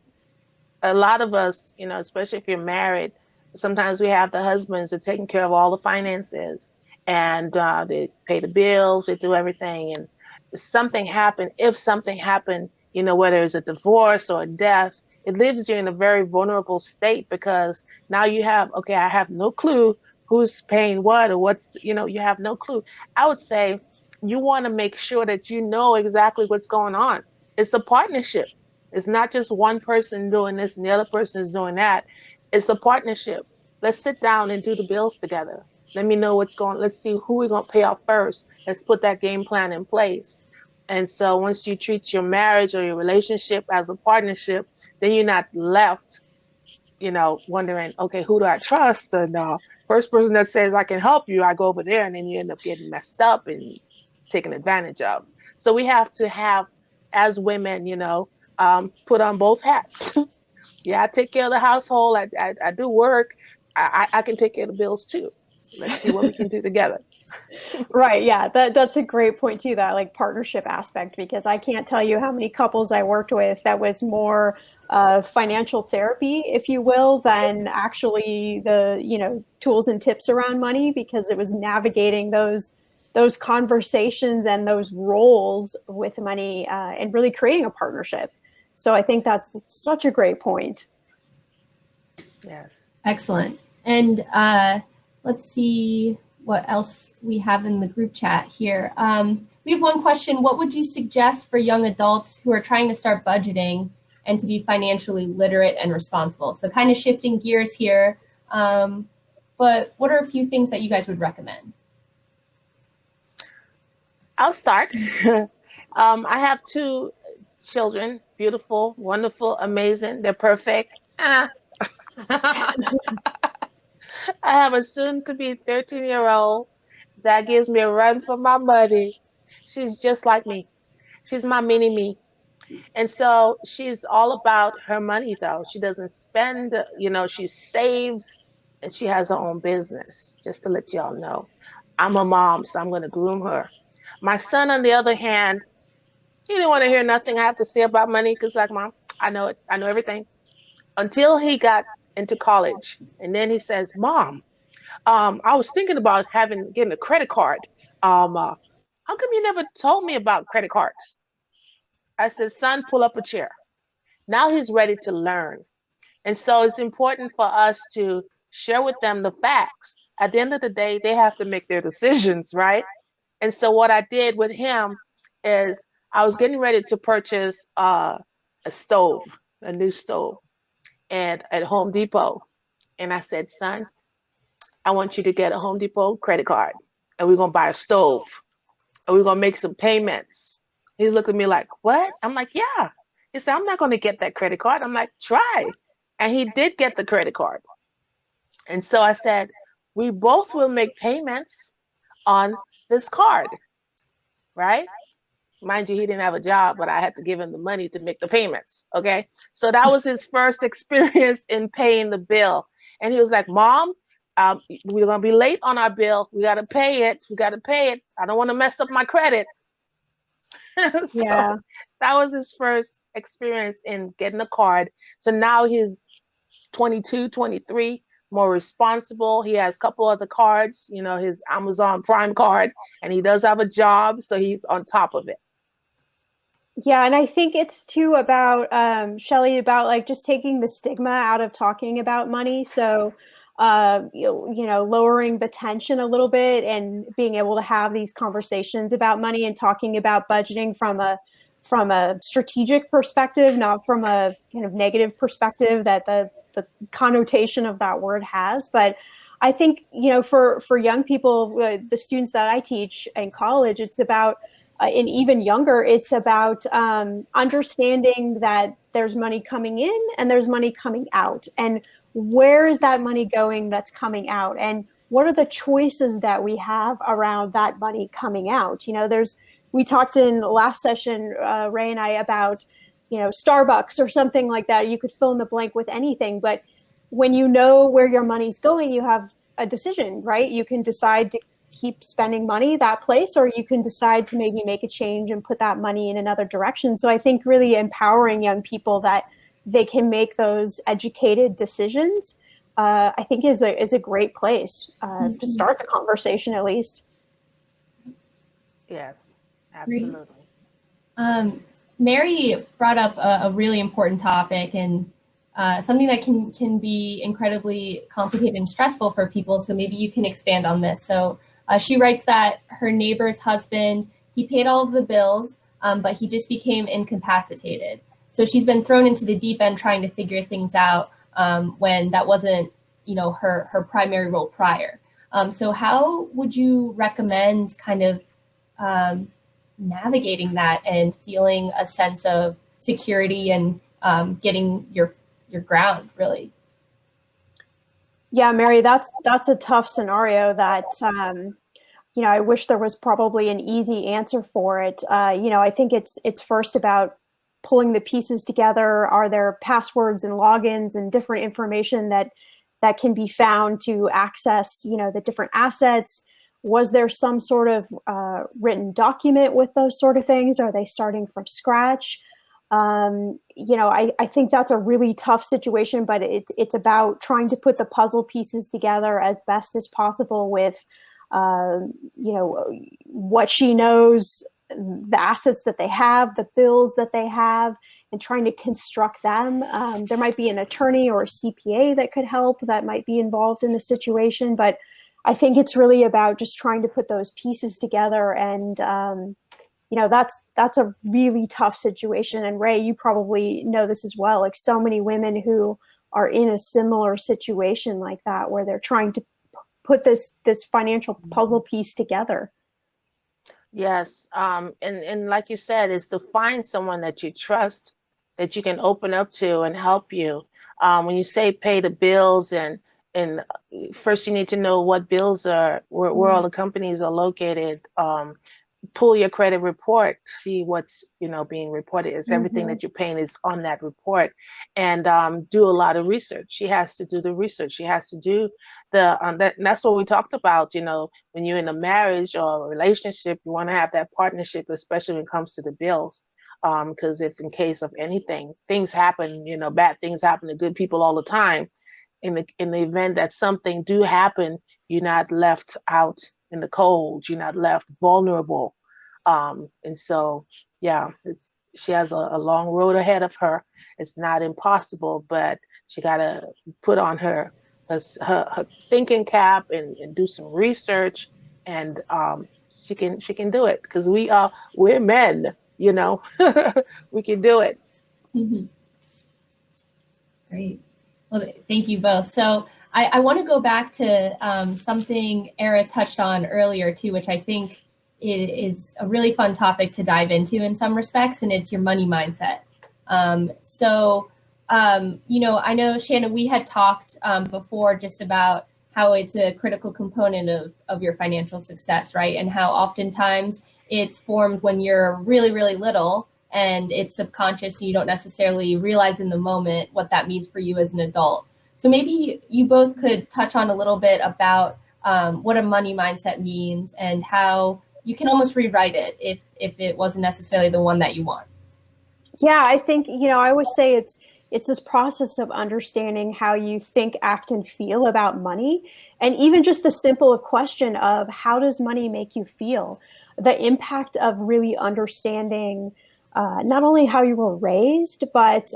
a lot of us, especially if you're married, sometimes we have the husbands that are taking care of all the finances, and they pay the bills, they do everything. And if something happened, whether it's a divorce or a death, it leaves you in a very vulnerable state, because now I have no clue who's paying what, or you have no clue. I would say you want to make sure that you know exactly what's going on. It's a partnership. It's not just one person doing this and the other person is doing that. It's a partnership. Let's sit down and do the bills together. Let me know what's going on. Let's see who we're going to pay off first. Let's put that game plan in place. And so once you treat your marriage or your relationship as a partnership, then you're not left, wondering, okay, who do I trust? And first person that says I can help you, I go over there, and then you end up getting messed up and taken advantage of. So we have to have, as women, put on both hats. Yeah, I take care of the household. I do work. I can take care of the bills too. Let's see what we can do together. Right. Yeah. That's a great point too, that like partnership aspect, because I can't tell you how many couples I worked with that was more financial therapy, if you will, than actually the, tools and tips around money, because it was navigating those conversations and those roles with money and really creating a partnership. So I think that's such a great point. Yes. Excellent. And let's see what else we have in the group chat here. We have one question. What would you suggest for young adults who are trying to start budgeting and to be financially literate and responsible? So kind of shifting gears here, but what are a few things that you guys would recommend? I'll start. I have 2 children, beautiful, wonderful, amazing. They're perfect. I have a soon-to-be 13-year-old that gives me a run for my money. She's just like me. She's my mini me. And so she's all about her money, though. She doesn't spend, she saves, and she has her own business, just to let y'all know. I'm a mom, so I'm going to groom her. My son, on the other hand, he didn't want to hear nothing I have to say about money, because, like, Mom, I know it. I know everything. Until he got into college. And then he says, Mom, I was thinking about getting a credit card. How come you never told me about credit cards? I said, son, pull up a chair. Now he's ready to learn. And so it's important for us to share with them the facts. At the end of the day, they have to make their decisions, right? And so what I did with him is I was getting ready to purchase a new stove, and at Home Depot. And I said, son, I want you to get a Home Depot credit card, and we're going to buy a stove, and we're going to make some payments. He looked at me like, what? I'm like, yeah. He said, I'm not going to get that credit card. I'm like, try. And he did get the credit card. And so I said, we both will make payments on this card, right? Mind you, he didn't have a job, but I had to give him the money to make the payments. Okay. So that was his first experience in paying the bill. And he was like, Mom, we're going to be late on our bill. We got to pay it. We got to pay it. I don't want to mess up my credit. So Yeah. that was his first experience in getting a card. So now he's 22, 23, more responsible. He has a couple other cards, his Amazon Prime card, and he does have a job. So he's on top of it. Yeah, and I think it's too about Shelley, about like just taking the stigma out of talking about money. So lowering the tension a little bit and being able to have these conversations about money and talking about budgeting from a strategic perspective, not from a kind of negative perspective that the connotation of that word has. But I think, for young people, the students that I teach in college, it's about and even younger, it's about understanding that there's money coming in and there's money coming out. And where is that money going that's coming out? And what are the choices that we have around that money coming out? We talked in the last session, Ray and I, about, Starbucks or something like that. You could fill in the blank with anything. But when you know where your money's going, you have a decision, right? You can decide to keep spending money that place, or you can decide to maybe make a change and put that money in another direction. So I think really empowering young people that they can make those educated decisions, I think is a great place to start the conversation, at least. Yes, absolutely. Mary brought up a really important topic, and something that can be incredibly complicated and stressful for people. So maybe you can expand on this. So she writes that her neighbor's husband, he paid all of the bills, but he just became incapacitated. So she's been thrown into the deep end trying to figure things out when that wasn't, her primary role prior. So how would you recommend kind of navigating that and feeling a sense of security and getting your ground, really? Yeah, Mary, that's a tough scenario that, I wish there was probably an easy answer for it. I think it's first about pulling the pieces together. Are there passwords and logins and different information that can be found to access, the different assets? Was there some sort of written document with those sort of things? Are they starting from scratch? I think that's a really tough situation, but it's about trying to put the puzzle pieces together as best as possible with, what she knows, the assets that they have, the bills that they have, and trying to construct them. There might be an attorney or a CPA that could help, that might be involved in the situation, but I think it's really about just trying to put those pieces together. And that's a really tough situation. And Ray, you probably know this as well. Like, so many women who are in a similar situation like that, where they're trying to put this financial puzzle piece together. Yes. And like you said, is to find someone that you trust, that you can open up to and help you. When you say pay the bills, and first you need to know what bills are, where all the companies are located. Pull your credit report, see what's being reported. It's everything that you're paying is on that report, and do a lot of research. She has to do the research. She has to do and that's what we talked about. When you're in a marriage or a relationship, you want to have that partnership, especially when it comes to the bills. Because if in case of anything, things happen, bad things happen to good people all the time. In the event that something do happen, you're not left out in the cold. You're not left vulnerable. And so, yeah, she has a long road ahead of her. It's not impossible, but she got to put on her thinking cap and do some research, and she can do it, because we're men, we can do it. Mm-hmm. Great. Well, thank you both. So I want to go back to something Era touched on earlier too, which I think is a really fun topic to dive into in some respects, and it's your money mindset. I know, Shannah, we had talked before just about how it's a critical component of your financial success, right? And how oftentimes it's formed when you're really, really little, and it's subconscious, and you don't necessarily realize in the moment what that means for you as an adult. So maybe you both could touch on a little bit about what a money mindset means, and how you can almost rewrite it if it wasn't necessarily the one that you want. Yeah, I think, I always say it's this process of understanding how you think, act, and feel about money. And even just the simple question of, how does money make you feel? The impact of really understanding not only how you were raised, but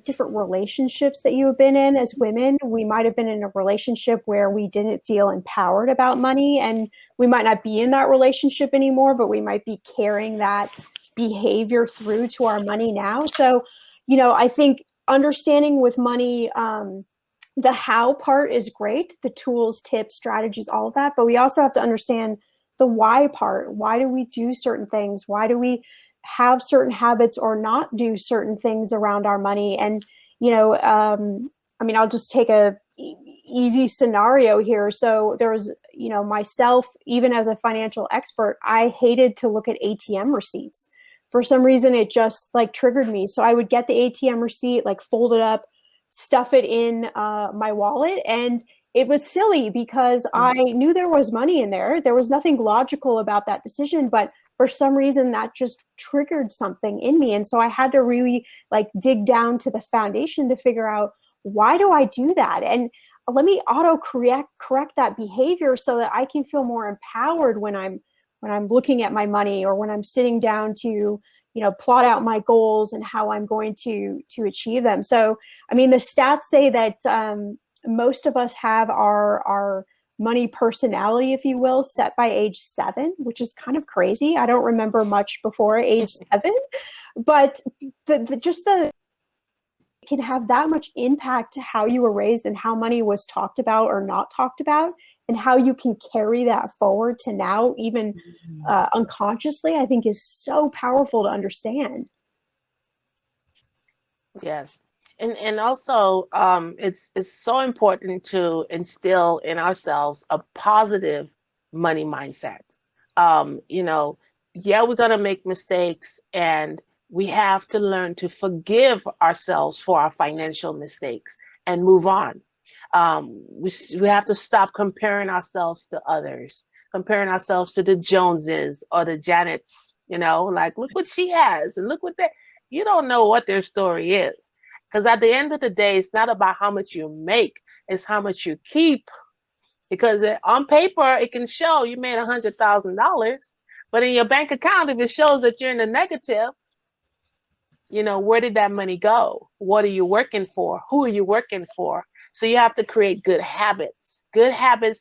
different relationships that you have been in as women. We might have been in a relationship where we didn't feel empowered about money, and we might not be in that relationship anymore, but we might be carrying that behavior through to our money now. So, I think understanding with money, the how part is great, the tools, tips, strategies, all of that, but we also have to understand the why part. Why do we do certain things? Why do we have certain habits or not do certain things around our money? And, I'll just take a easy scenario here. So there was, myself, even as a financial expert, I hated to look at ATM receipts. For some reason, it just triggered me. So I would get the ATM receipt, fold it up, stuff it in my wallet. And it was silly, because I knew there was money in there. There was nothing logical about that decision, but for some reason that just triggered something in me. And so I had to really dig down to the foundation to figure out, why do I do that? And let me correct that behavior so that I can feel more empowered when I'm looking at my money, or when I'm sitting down to, plot out my goals and how I'm going to achieve them. So, the stats say that most of us have our money personality, if you will, set by age 7, which is kind of crazy. I don't remember much before age 7, but it can have that much impact to how you were raised and how money was talked about or not talked about, and how you can carry that forward to now, even unconsciously, I think is so powerful to understand. Yes. And also, it's so important to instill in ourselves a positive money mindset. You know, yeah, we're gonna make mistakes, and we have to learn to forgive ourselves for our financial mistakes and move on. We have to stop comparing ourselves to others, comparing ourselves to the Joneses or the Janets. You know, like look what she has, and look what that. You don't know what their story is. Because at the end of the day, it's not about how much you make, it's how much you keep. Because on paper, it can show you made $100,000, but in your bank account, if it shows that you're in the negative, you know, where did that money go? What are you working for? Who are you working for? So you have to create good habits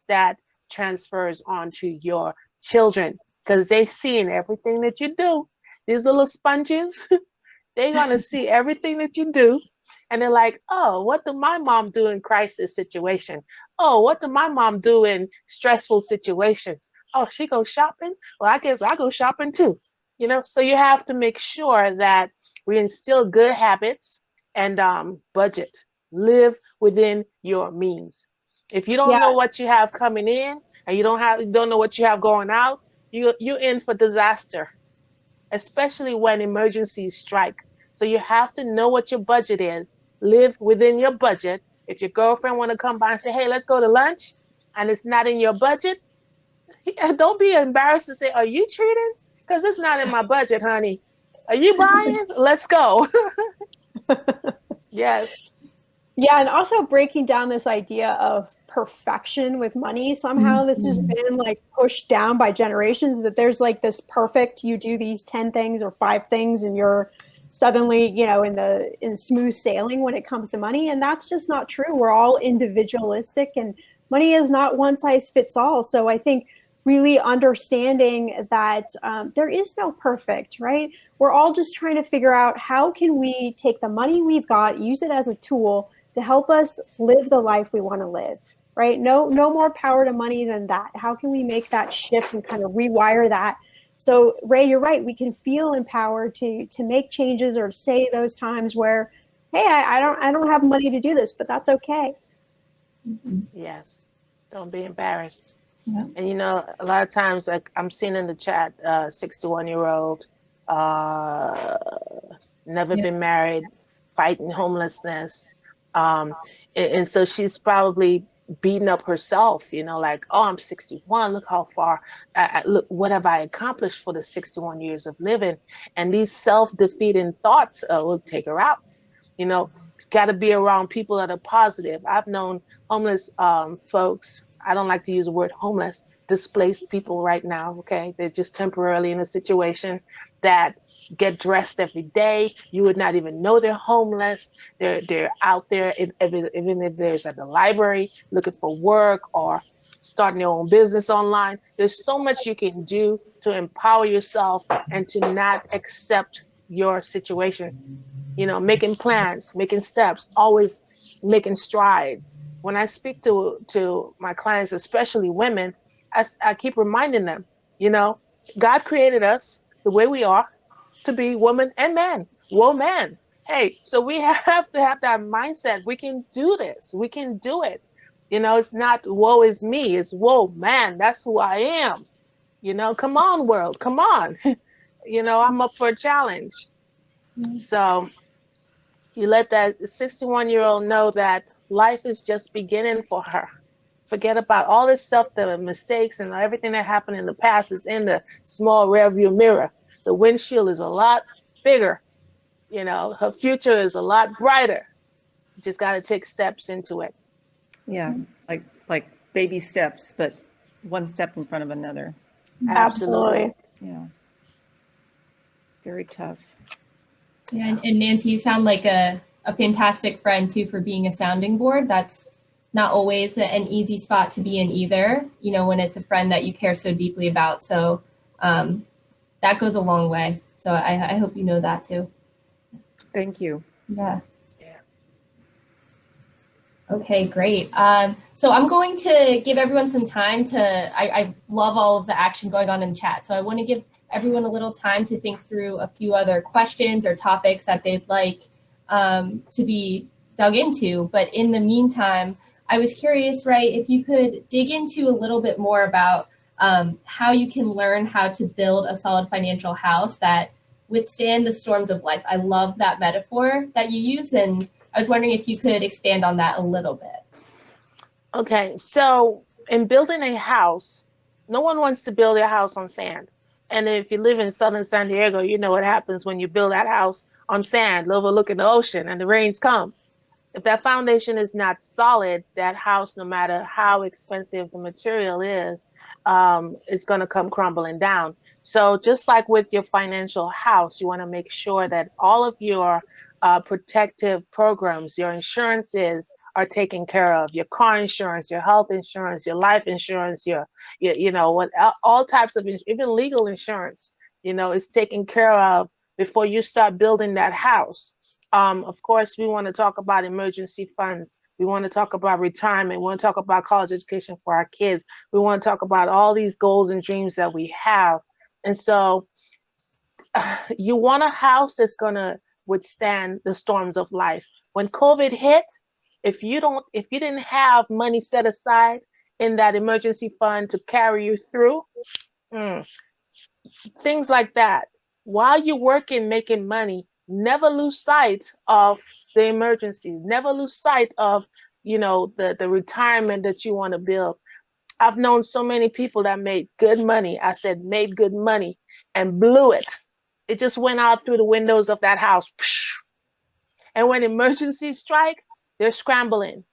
that transfers onto your children, because they see in everything that you do. These little sponges, they're going to see everything that you do. And they're like, oh, what did my mom do in crisis situation? Oh, what did my mom do in stressful situations? Oh, she goes shopping? Well, I guess I go shopping too. You know, so you have to make sure that we instill good habits and budget. Live within your means. If you don't Yeah. know what you have coming in, and you don't know what you have going out, you're in for disaster, especially when emergencies strike. So you have to know what your budget is, live within your budget. If your girlfriend want to come by and say, hey, let's go to lunch, and it's not in your budget, don't be embarrassed to say, are you treating? Because it's not in my budget, honey. Are you buying? Let's go. Yes. Yeah, and also breaking down this idea of perfection with money. Somehow this has been like pushed down by generations, that there's like this perfect, you do these 10 things or 5 things and you're suddenly, you know, in smooth sailing when it comes to money. And that's just not true. We're all individualistic, and money is not one size fits all. So I think really understanding that there is no perfect, right? We're all just trying to figure out, how can we take the money we've got, use it as a tool to help us live the life we want to live, right? No more power to money than that. How can we make that shift and kind of rewire that? So Ray, you're right. We can feel empowered to make changes, or say those times where, hey, I don't have money to do this, but that's okay. Yes. Don't be embarrassed. Yeah. And you know, a lot of times, like I'm seeing in the chat, 61-year-old, never been married, fighting homelessness. And so she's probably beating up herself, you know, like, oh, I'm 61. Look how far, look, what have I accomplished for the 61 years of living? And these self-defeating thoughts will take her out. You know, got to be around people that are positive. I've known homeless folks. I don't like to use the word homeless, displaced people right now. Okay. They're just temporarily in a situation that get dressed every day. You would not even know they're homeless. They're out there, even if there's at the library looking for work or starting their own business online. There's so much you can do to empower yourself and to not accept your situation. You know, making plans, making steps, always making strides. When I speak to my clients, especially women, I keep reminding them, you know, God created us the way we are to be woman and man, woman. Hey, so we have to have that mindset. We can do this. We can do it. You know, it's not woe is me. It's whoa, man, that's who I am. You know, come on, world, come on. You know, I'm up for a challenge. So you let that 61-year-old know that life is just beginning for her. Forget about all this stuff, the mistakes and everything that happened in the past is in the small rearview mirror. The windshield is a lot bigger. You know, her future is a lot brighter. You just got to take steps into it. Yeah, like baby steps, but one step in front of another. Absolutely. Yeah. Very tough. Yeah, and Nancy, you sound like a fantastic friend too, for being a sounding board. That's not always an easy spot to be in either, you know, when it's a friend that you care so deeply about. So that goes a long way. So I hope you know that too. Thank you. Yeah. Yeah. Okay, great. So I'm going to give everyone some time to, I love all of the action going on in the chat. So I want to give everyone a little time to think through a few other questions or topics that they'd like to be dug into. But in the meantime, I was curious, Ray, if you could dig into a little bit more about how you can learn how to build a solid financial house that withstand the storms of life. I love that metaphor that you use, and I was wondering if you could expand on that a little bit. Okay, so in building a house, no one wants to build a house on sand. And if you live in southern San Diego, you know what happens when you build that house on sand, overlooking the ocean, and the rains come. If that foundation is not solid, that house, no matter how expensive the material is, it's going to come crumbling down. So just like with your financial house, you want to make sure that all of your protective programs, your insurances are taken care of. Your car insurance, your health insurance, your life insurance, your you know, what all types of, even legal insurance, you know, is taken care of before you start building that house. Of course, we want to talk about emergency funds. We want to talk about retirement. We want to talk about college education for our kids. We want to talk about all these goals and dreams that we have. And so you want a house that's going to withstand the storms of life. When COVID hit, if you didn't have money set aside in that emergency fund to carry you through, things like that. While you're working, making money, never lose sight of the emergencies. Never lose sight of, you know, the retirement that you want to build. I've known so many people that made good money. I said made good money and blew it. It just went out through the windows of that house. And when emergencies strike, they're scrambling.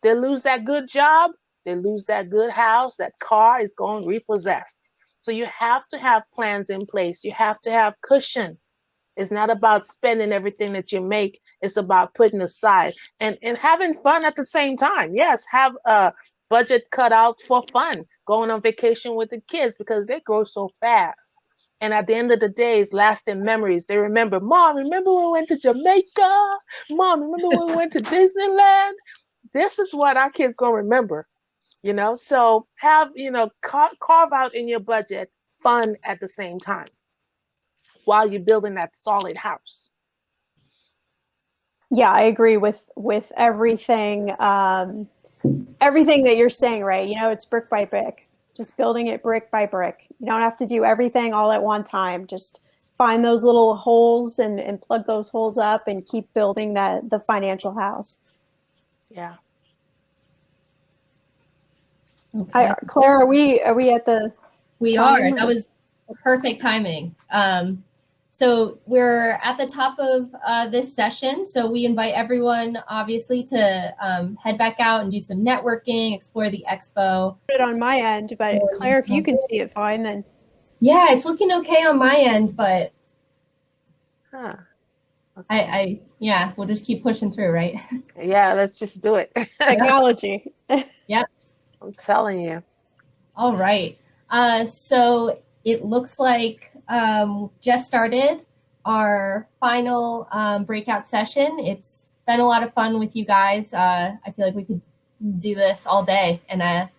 They lose that good job. They lose that good house. That car is going repossessed. So you have to have plans in place. You have to have cushion. It's not about spending everything that you make. It's about putting aside and having fun at the same time. Yes, have a budget cut out for fun, going on vacation with the kids because they grow so fast. And at the end of the day, it's lasting memories. They remember, Mom, remember when we went to Jamaica? Mom, remember when we went to Disneyland? This is what our kids going to remember, you know? So have, you know, carve out in your budget fun at the same time while you're building that solid house. Yeah, I agree with everything, everything that you're saying, Ray. You know, it's brick by brick, just building it brick by brick. You don't have to do everything all at one time. Just find those little holes and plug those holes up and keep building the financial house. Yeah. Okay. Claire, are we at the? We are. That was perfect timing. So we're at the top of this session. So we invite everyone, obviously, to head back out and do some networking, explore the expo. Put it on my end, but Claire, if you can see it fine, then. Yeah, it's looking okay on my end, but Okay. yeah, we'll just keep pushing through, right? Yeah, let's just do it. Technology. Yep. I'm telling you. All right. So it looks like just started our final breakout session. It's been a lot of fun with you guys. I feel like we could do this all day and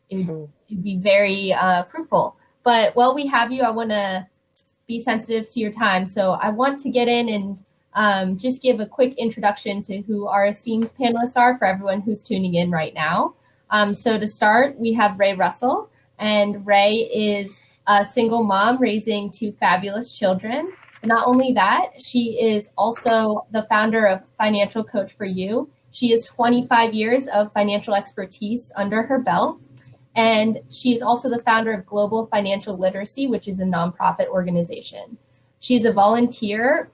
it'd be very fruitful. But while we have you, I want to be sensitive to your time. So I want to get in and just give a quick introduction to who our esteemed panelists are for everyone who's tuning in right now. So to start, we have Ray Russell, and Ray is a single mom raising two fabulous children. Not only that, she is also the founder of Financial Coach for You. She has 25 years of financial expertise under her belt. And she is also the founder of Global Financial Literacy, which is a nonprofit organization. She's a volunteer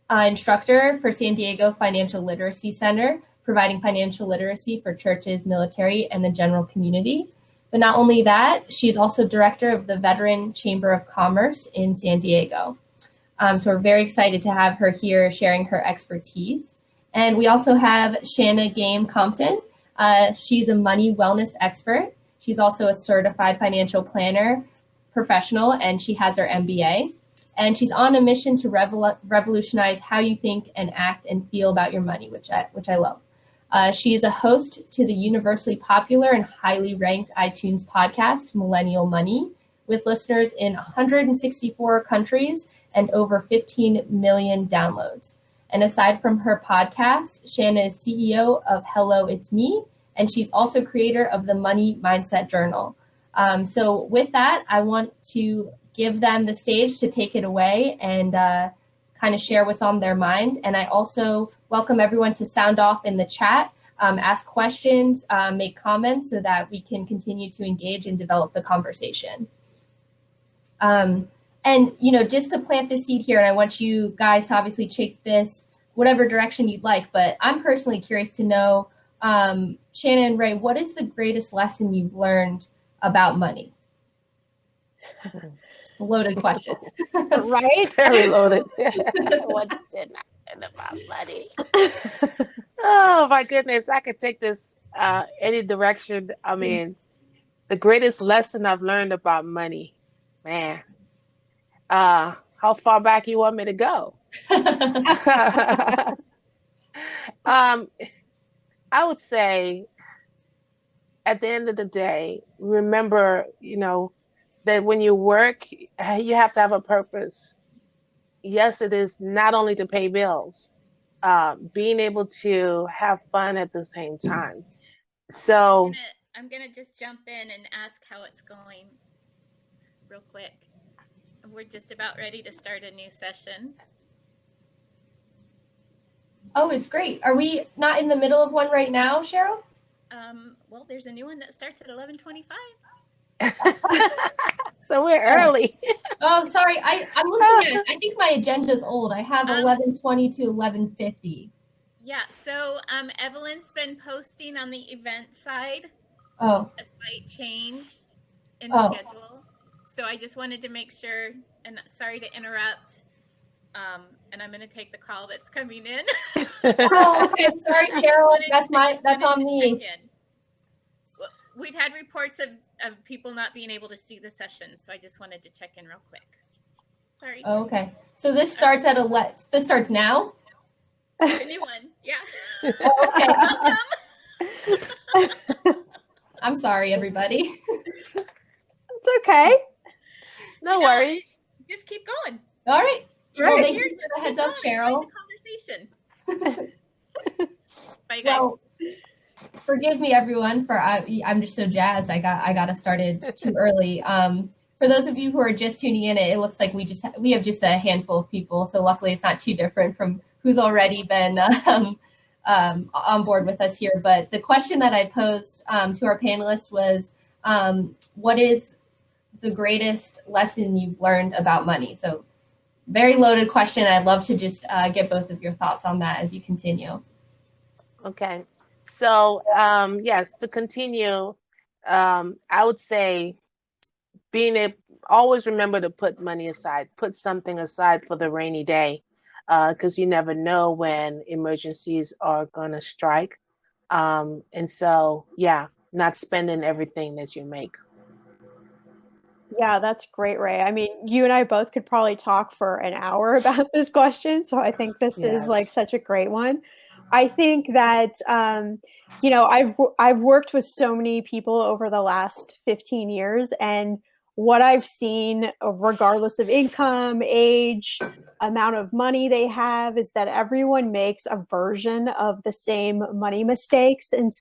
instructor for San Diego Financial Literacy Center, providing financial literacy for churches, military, and the general community. But not only that, she's also director of the Veteran Chamber of Commerce in San Diego. So we're very excited to have her here sharing her expertise. And we also have Shannah Game Compton. She's a money wellness expert. She's also a certified financial planner professional, and she has her MBA. And she's on a mission to revolutionize how you think and act and feel about your money, which I love. She is a host to the universally popular and highly ranked iTunes podcast, Millennial Money, with listeners in 164 countries and over 15 million downloads. And aside from her podcast, Shannah is CEO of Hello, It's Me, and she's also creator of the Money Mindset Journal. So with that, I want to give them the stage to take it away and kind of share what's on their mind. And I also welcome everyone to sound off in the chat, ask questions, make comments so that we can continue to engage and develop the conversation. And, you know, just to plant the seed here, and I want you guys to obviously take this whatever direction you'd like, but I'm personally curious to know, Shannah and Ray, what is the greatest lesson you've learned about money? It's a loaded question. Right? Very loaded. What did I learn about money? Oh my goodness, I could take this any direction. I mean, the greatest lesson I've learned about money, man. How far back you want me to go? I would say at the end of the day, remember, you know, that when you work, you have to have a purpose. Yes, it is not only to pay bills, being able to have fun at the same time. So I'm gonna just jump in and ask how it's going real quick. We're just about ready to start a new session. Oh, it's great. Are we not in the middle of one right now, Cheryl? Well, there's a new one that starts at 11:25. So we're early. Oh, sorry. I'm looking at, I think my agenda's old. I have 11:20 to 11:50. Yeah, so Evelyn's been posting on the event side Oh, a slight change in Oh. schedule. So I just wanted to make sure, and sorry to interrupt, and I'm going to take the call that's coming in. oh, okay. Sorry, Cheryl. That's on me. We've had reports of people not being able to see the session, so I just wanted to check in real quick. Sorry. Oh, okay. So this starts at this starts now? The new one, yeah. Oh, okay. I'm sorry, everybody. It's okay. No worries. Just keep going. All right. Well, Right. thank you for the heads up, Cheryl. Conversation. Bye, guys. Well, forgive me, everyone, for I'm just so jazzed. I got started too early. For those of you who are just tuning in, it looks like we have just a handful of people. So luckily, it's not too different from who's already been on board with us here. But the question that I posed to our panelists was, what is the greatest lesson you've learned about money? So very loaded question. I'd love to just get both of your thoughts on that as you continue. Okay. So, yes, to continue, I would say always remember to put money aside, put something aside for the rainy day, because you never know when emergencies are going to strike. And so, yeah, not spending everything that you make. Yeah, that's great, Ray. I mean, you and I both could probably talk for an hour about this question. So I think this is like such a great one. I think that, you know, I've worked with so many people over the last 15 years, and what I've seen, regardless of income, age, amount of money they have, is that everyone makes a version of the same money mistakes. And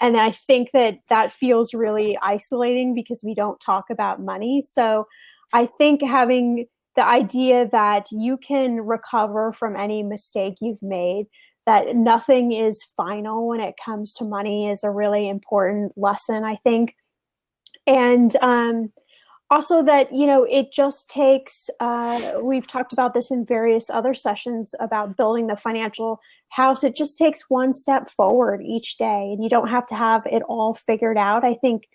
I think that feels really isolating because we don't talk about money. So I think having the idea that you can recover from any mistake you've made, that nothing is final when it comes to money, is a really important lesson, I think. And also that, you know, it just takes, we've talked about this in various other sessions about building the financial house. It just takes one step forward each day, and you don't have to have it all figured out. I think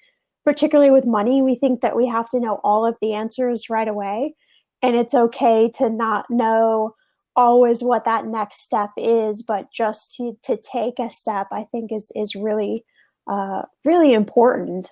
particularly with money, we think that we have to know all of the answers right away. And it's okay to not know always what that next step is, but just to take a step, I think is really, really important.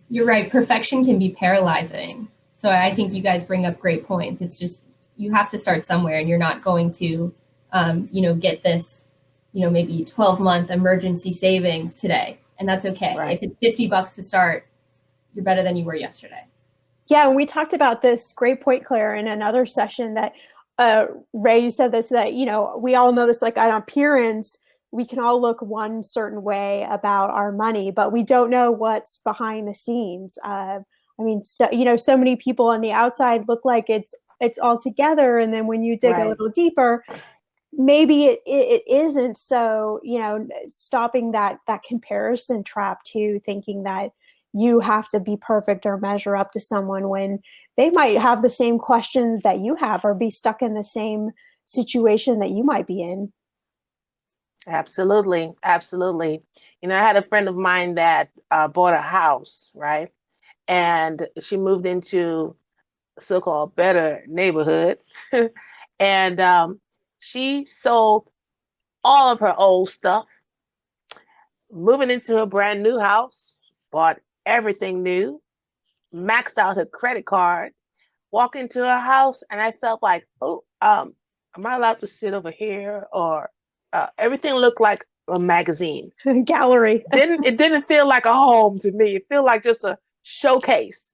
You're right. Perfection can be paralyzing. So I think you guys bring up great points. It's just, you have to start somewhere, and you're not going to, you know, get this, you know, maybe 12-month emergency savings today. And that's okay. Right. If it's $50 to start, you're better than you were yesterday. Yeah, and we talked about this, great point, Claire, in another session, that Ray, you said this, that, we all know this, like on appearance, we can all look one certain way about our money, but we don't know what's behind the scenes. So many people on the outside look like it's all together. And then when you dig a little deeper, maybe it isn't. So, stopping that comparison trap too, thinking that you have to be perfect or measure up to someone when they might have the same questions that you have or be stuck in the same situation that you might be in. Absolutely. Absolutely. I had a friend of mine that bought a house, right? And she moved into a so-called better neighborhood. And she sold all of her old stuff, moving into her brand new house, bought everything new, maxed out her credit card, walk into her house, and I felt like, am I allowed to sit over here? Or everything looked like a magazine gallery. It didn't feel like a home to me. It felt like just a showcase,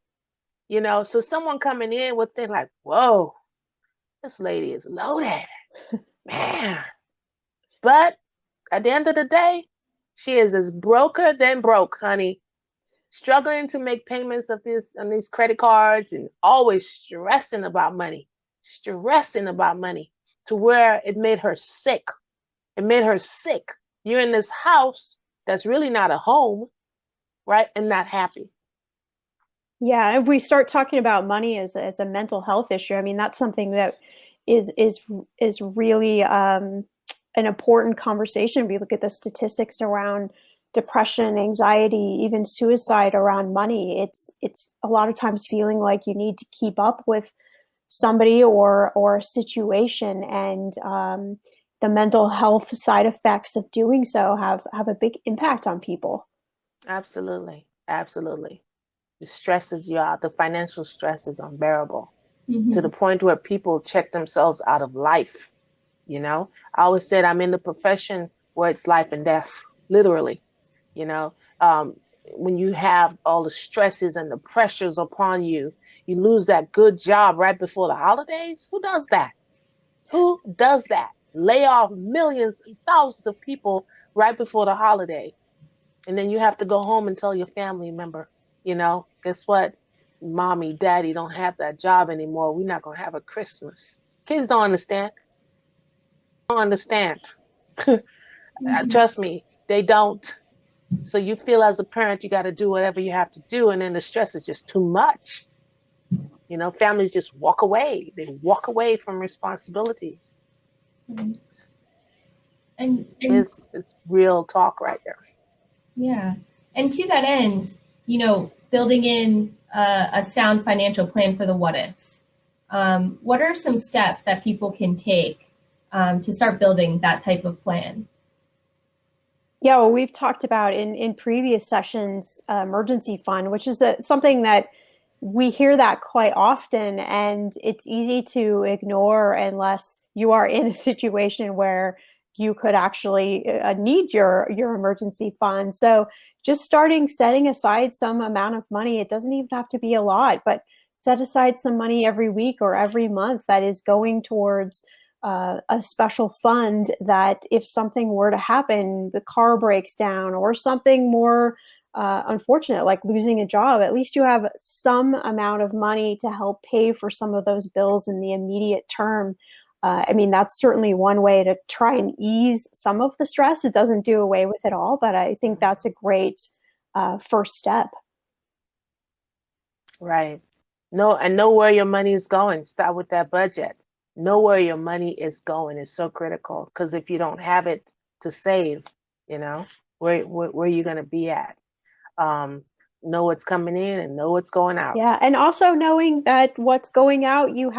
So someone coming in would think like, whoa, this lady is loaded, man. But at the end of the day, she is as broker than broke, honey. Struggling to make payments on these credit cards and always stressing about money to where it made her sick. It made her sick. You're in this house that's really not a home, right? And not happy. Yeah, if we start talking about money as a mental health issue, that's something that is really an important conversation. We look at the statistics around depression, anxiety, even suicide around money. It's a lot of times feeling like you need to keep up with somebody or a situation, and the mental health side effects of doing so have a big impact on people. Absolutely. It stresses you out. The financial stress is unbearable to the point where people check themselves out of life. I always said I'm in the profession where it's life and death, literally. When you have all the stresses and the pressures upon you, you lose that good job right before the holidays. Who does that? Lay off millions and thousands of people right before the holiday. And then you have to go home and tell your family member, guess what? Mommy, daddy don't have that job anymore. We're not going to have a Christmas. Kids don't understand. Trust me, they don't. So you feel as a parent, you got to do whatever you have to do. And then the stress is just too much. Families just walk away. They walk away from responsibilities. And it's real talk right there. Yeah. And to that end, building in a sound financial plan for the what ifs. What are some steps that people can take to start building that type of plan? Yeah, well, we've talked about in previous sessions, emergency fund, which is something that we hear that quite often, and it's easy to ignore unless you are in a situation where you could actually need your emergency fund. So just setting aside some amount of money. It doesn't even have to be a lot, but set aside some money every week or every month that is going towards a special fund, that if something were to happen, the car breaks down or something more unfortunate, like losing a job, at least you have some amount of money to help pay for some of those bills in the immediate term. That's certainly one way to try and ease some of the stress. It doesn't do away with it all, but I think that's a great first step. Right. Know where your money is going. Start with that budget. Know where your money is going is so critical, because if you don't have it to save, where are you going to be at? Know what's coming in and know what's going out. Yeah, and also knowing that what's going out, you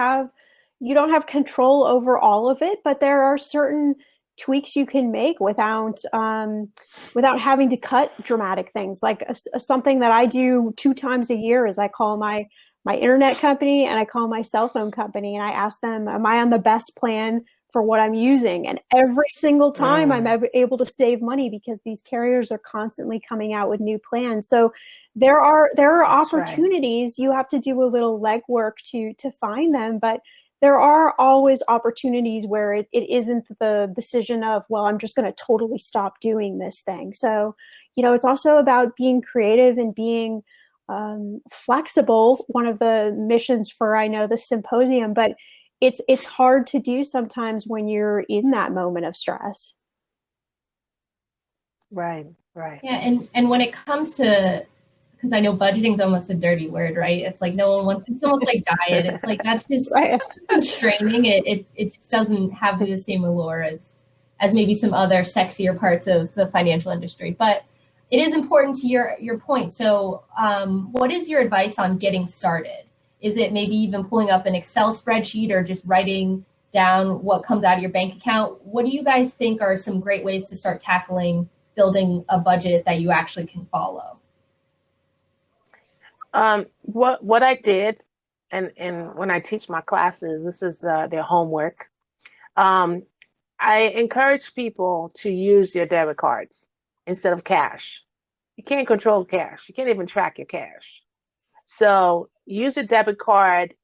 don't have control over all of it, but there are certain tweaks you can make without having to cut dramatic things. Like something that I do 2 times a year is I call my internet company and I call my cell phone company and I ask them, am I on the best plan for what I'm using? And every single time I'm able to save money, because these carriers are constantly coming out with new plans. So there are opportunities. Right. You have to do a little legwork to find them, but there are always opportunities where it isn't the decision of, well, I'm just going to totally stop doing this thing. So, it's also about being creative and being flexible. One of the missions for, I know, the symposium, but it's hard to do sometimes when you're in that moment of stress. Right. Yeah, and when it comes to, because I know budgeting is almost a dirty word, right? It's like no one wants. It's almost like diet. It's like that's just Right. constraining. It just doesn't have the same allure as maybe some other sexier parts of the financial industry. But it is important to your point. So, what is your advice on getting started? Is it maybe even pulling up an Excel spreadsheet or just writing down what comes out of your bank account? What do you guys think are some great ways to start tackling building a budget that you actually can follow? What I did, and when I teach my classes, this is their homework. I encourage people to use their debit cards instead of cash. You can't control cash. You can't even track your cash. So use a debit card,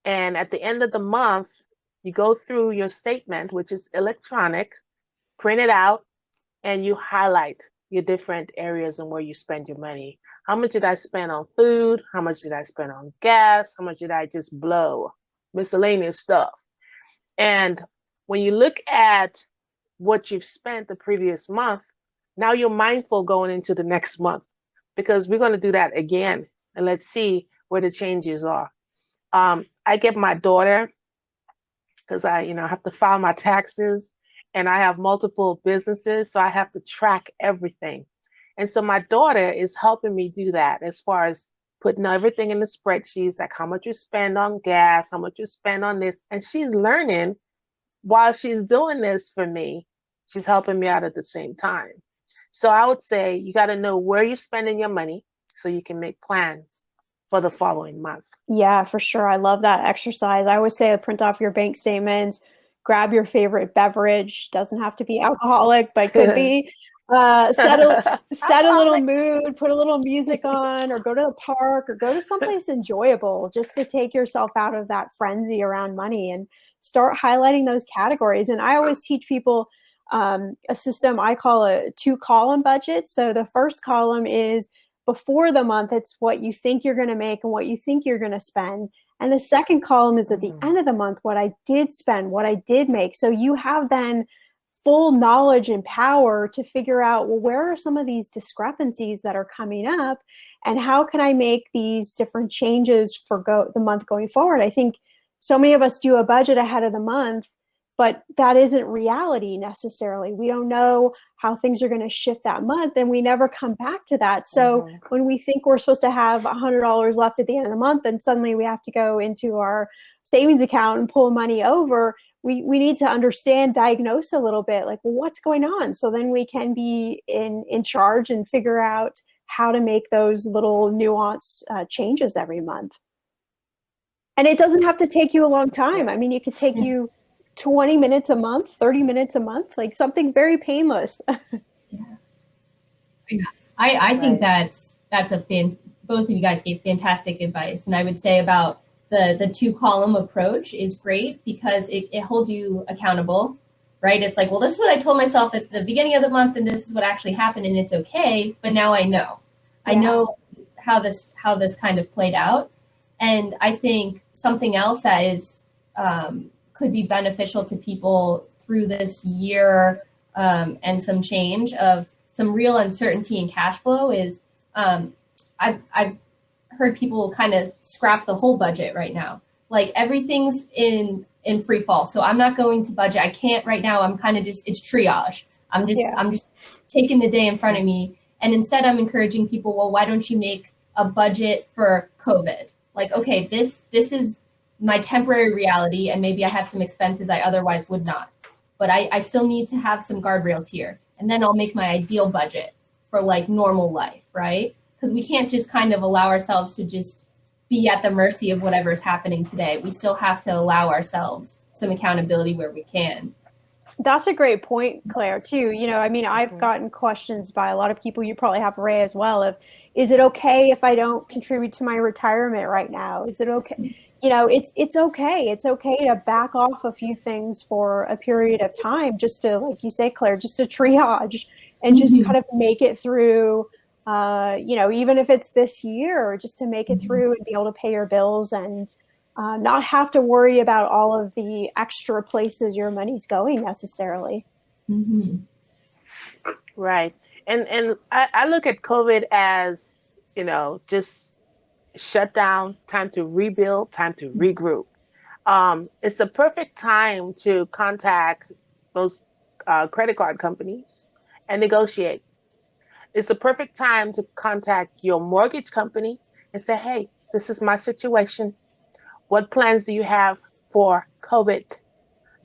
and at the end of the month, you go through your statement, which is electronic, print it out, and you highlight your different areas and where you spend your money. How much did I spend on food? How much did I spend on gas? How much did I just blow? Miscellaneous stuff. And when you look at what you've spent the previous month, now you're mindful going into the next month, because we're going to do that again. And let's see where the changes are. I get my daughter, because I have to file my taxes, and I have multiple businesses, so I have to track everything. And so my daughter is helping me do that, as far as putting everything in the spreadsheets, like how much you spend on gas, how much you spend on this. And she's learning while she's doing this for me. She's helping me out at the same time. So I would say you got to know where you're spending your money so you can make plans for the following month. Yeah, for sure. I love that exercise. I always say print off your bank statements, grab your favorite beverage. Doesn't have to be alcoholic, but could be. Set a little mood, put a little music on, or go to the park, or go to someplace enjoyable, just to take yourself out of that frenzy around money and start highlighting those categories. And I always teach people a system I call a 2-column budget. So the first column is before the month, it's what you think you're going to make and what you think you're going to spend. And the second column is at the end of the month, what I did spend, what I did make. So you have then full knowledge and power to figure out, well, where are some of these discrepancies that are coming up, and how can I make these different changes for the month going forward? I think so many of us do a budget ahead of the month, but that isn't reality necessarily. We don't know how things are going to shift that month, and we never come back to that. So when we think we're supposed to have $100 left at the end of the month, and suddenly we have to go into our savings account and pull money over, we need to understand, diagnose a little bit, like, well, what's going on? So then we can be in charge and figure out how to make those little nuanced changes every month. And it doesn't have to take you a long time. I mean, it could take you 20 minutes a month, 30 minutes a month, like something very painless. I think that's both of you guys gave fantastic advice. And I would say about the 2-column approach is great, because it holds you accountable, right? It's like, well, this is what I told myself at the beginning of the month, and this is what actually happened, and it's okay. But now I know. Yeah. I know how this kind of played out. And I think something else that is could be beneficial to people through this year and some change of some real uncertainty in cash flow is I've heard people kind of scrap the whole budget right now. Like everything's in free fall. So I'm not going to budget. I can't right now. I'm kind of it's triage. I'm just taking the day in front of me. And instead I'm encouraging people, well, why don't you make a budget for COVID? Like, okay, this is my temporary reality, and maybe I have some expenses I otherwise would not, but I still need to have some guardrails here. And then I'll make my ideal budget for like normal life, right? Because we can't just kind of allow ourselves to just be at the mercy of whatever's happening today. We still have to allow ourselves some accountability where we can. That's a great point, Claire, too. I mean, I've gotten questions by a lot of people, you probably have, Ray, as well, of, is it okay if I don't contribute to my retirement right now? Is it okay? it's okay. It's okay to back off a few things for a period of time, just to, like you say, Claire, just to triage and just kind of make it through, even if it's this year, just to make it through and be able to pay your bills and not have to worry about all of the extra places your money's going necessarily. Mm-hmm. Right. And I look at COVID as, just shut down, time to rebuild, time to regroup. It's the perfect time to contact those credit card companies and negotiate. It's the perfect time to contact your mortgage company and say, hey, this is my situation. What plans do you have for COVID?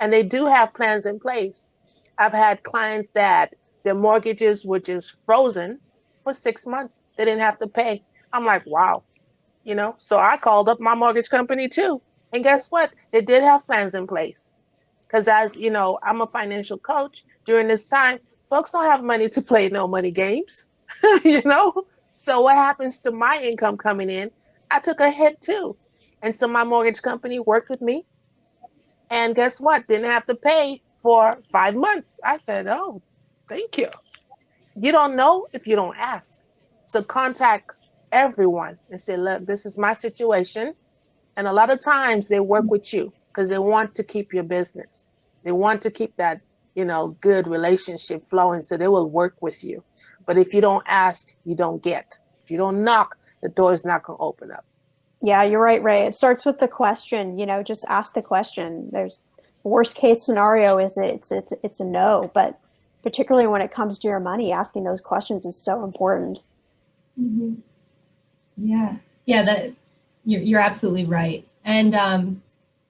And they do have plans in place. I've had clients that their mortgages were just frozen for 6 months. They didn't have to pay. I'm like, wow, So I called up my mortgage company too. And guess what? They did have plans in place. Because as you know, I'm a financial coach. During this time, folks don't have money to play no money games, So what happens to my income coming in? I took a hit too. And so my mortgage company worked with me. And guess what? Didn't have to pay for 5 months. I said, oh, thank you. You don't know if you don't ask. So contact everyone and say, look, this is my situation. And a lot of times they work with you because they want to keep your business. They want to keep that, good relationship flowing. So they will work with you. But if you don't ask, you don't get. If you don't knock, the door is not going to open up. Yeah, you're right, Ray. It starts with the question, just ask the question. There's worst case scenario is it's a no, but particularly when it comes to your money, asking those questions is so important. Mm-hmm. Yeah, that you're absolutely right. And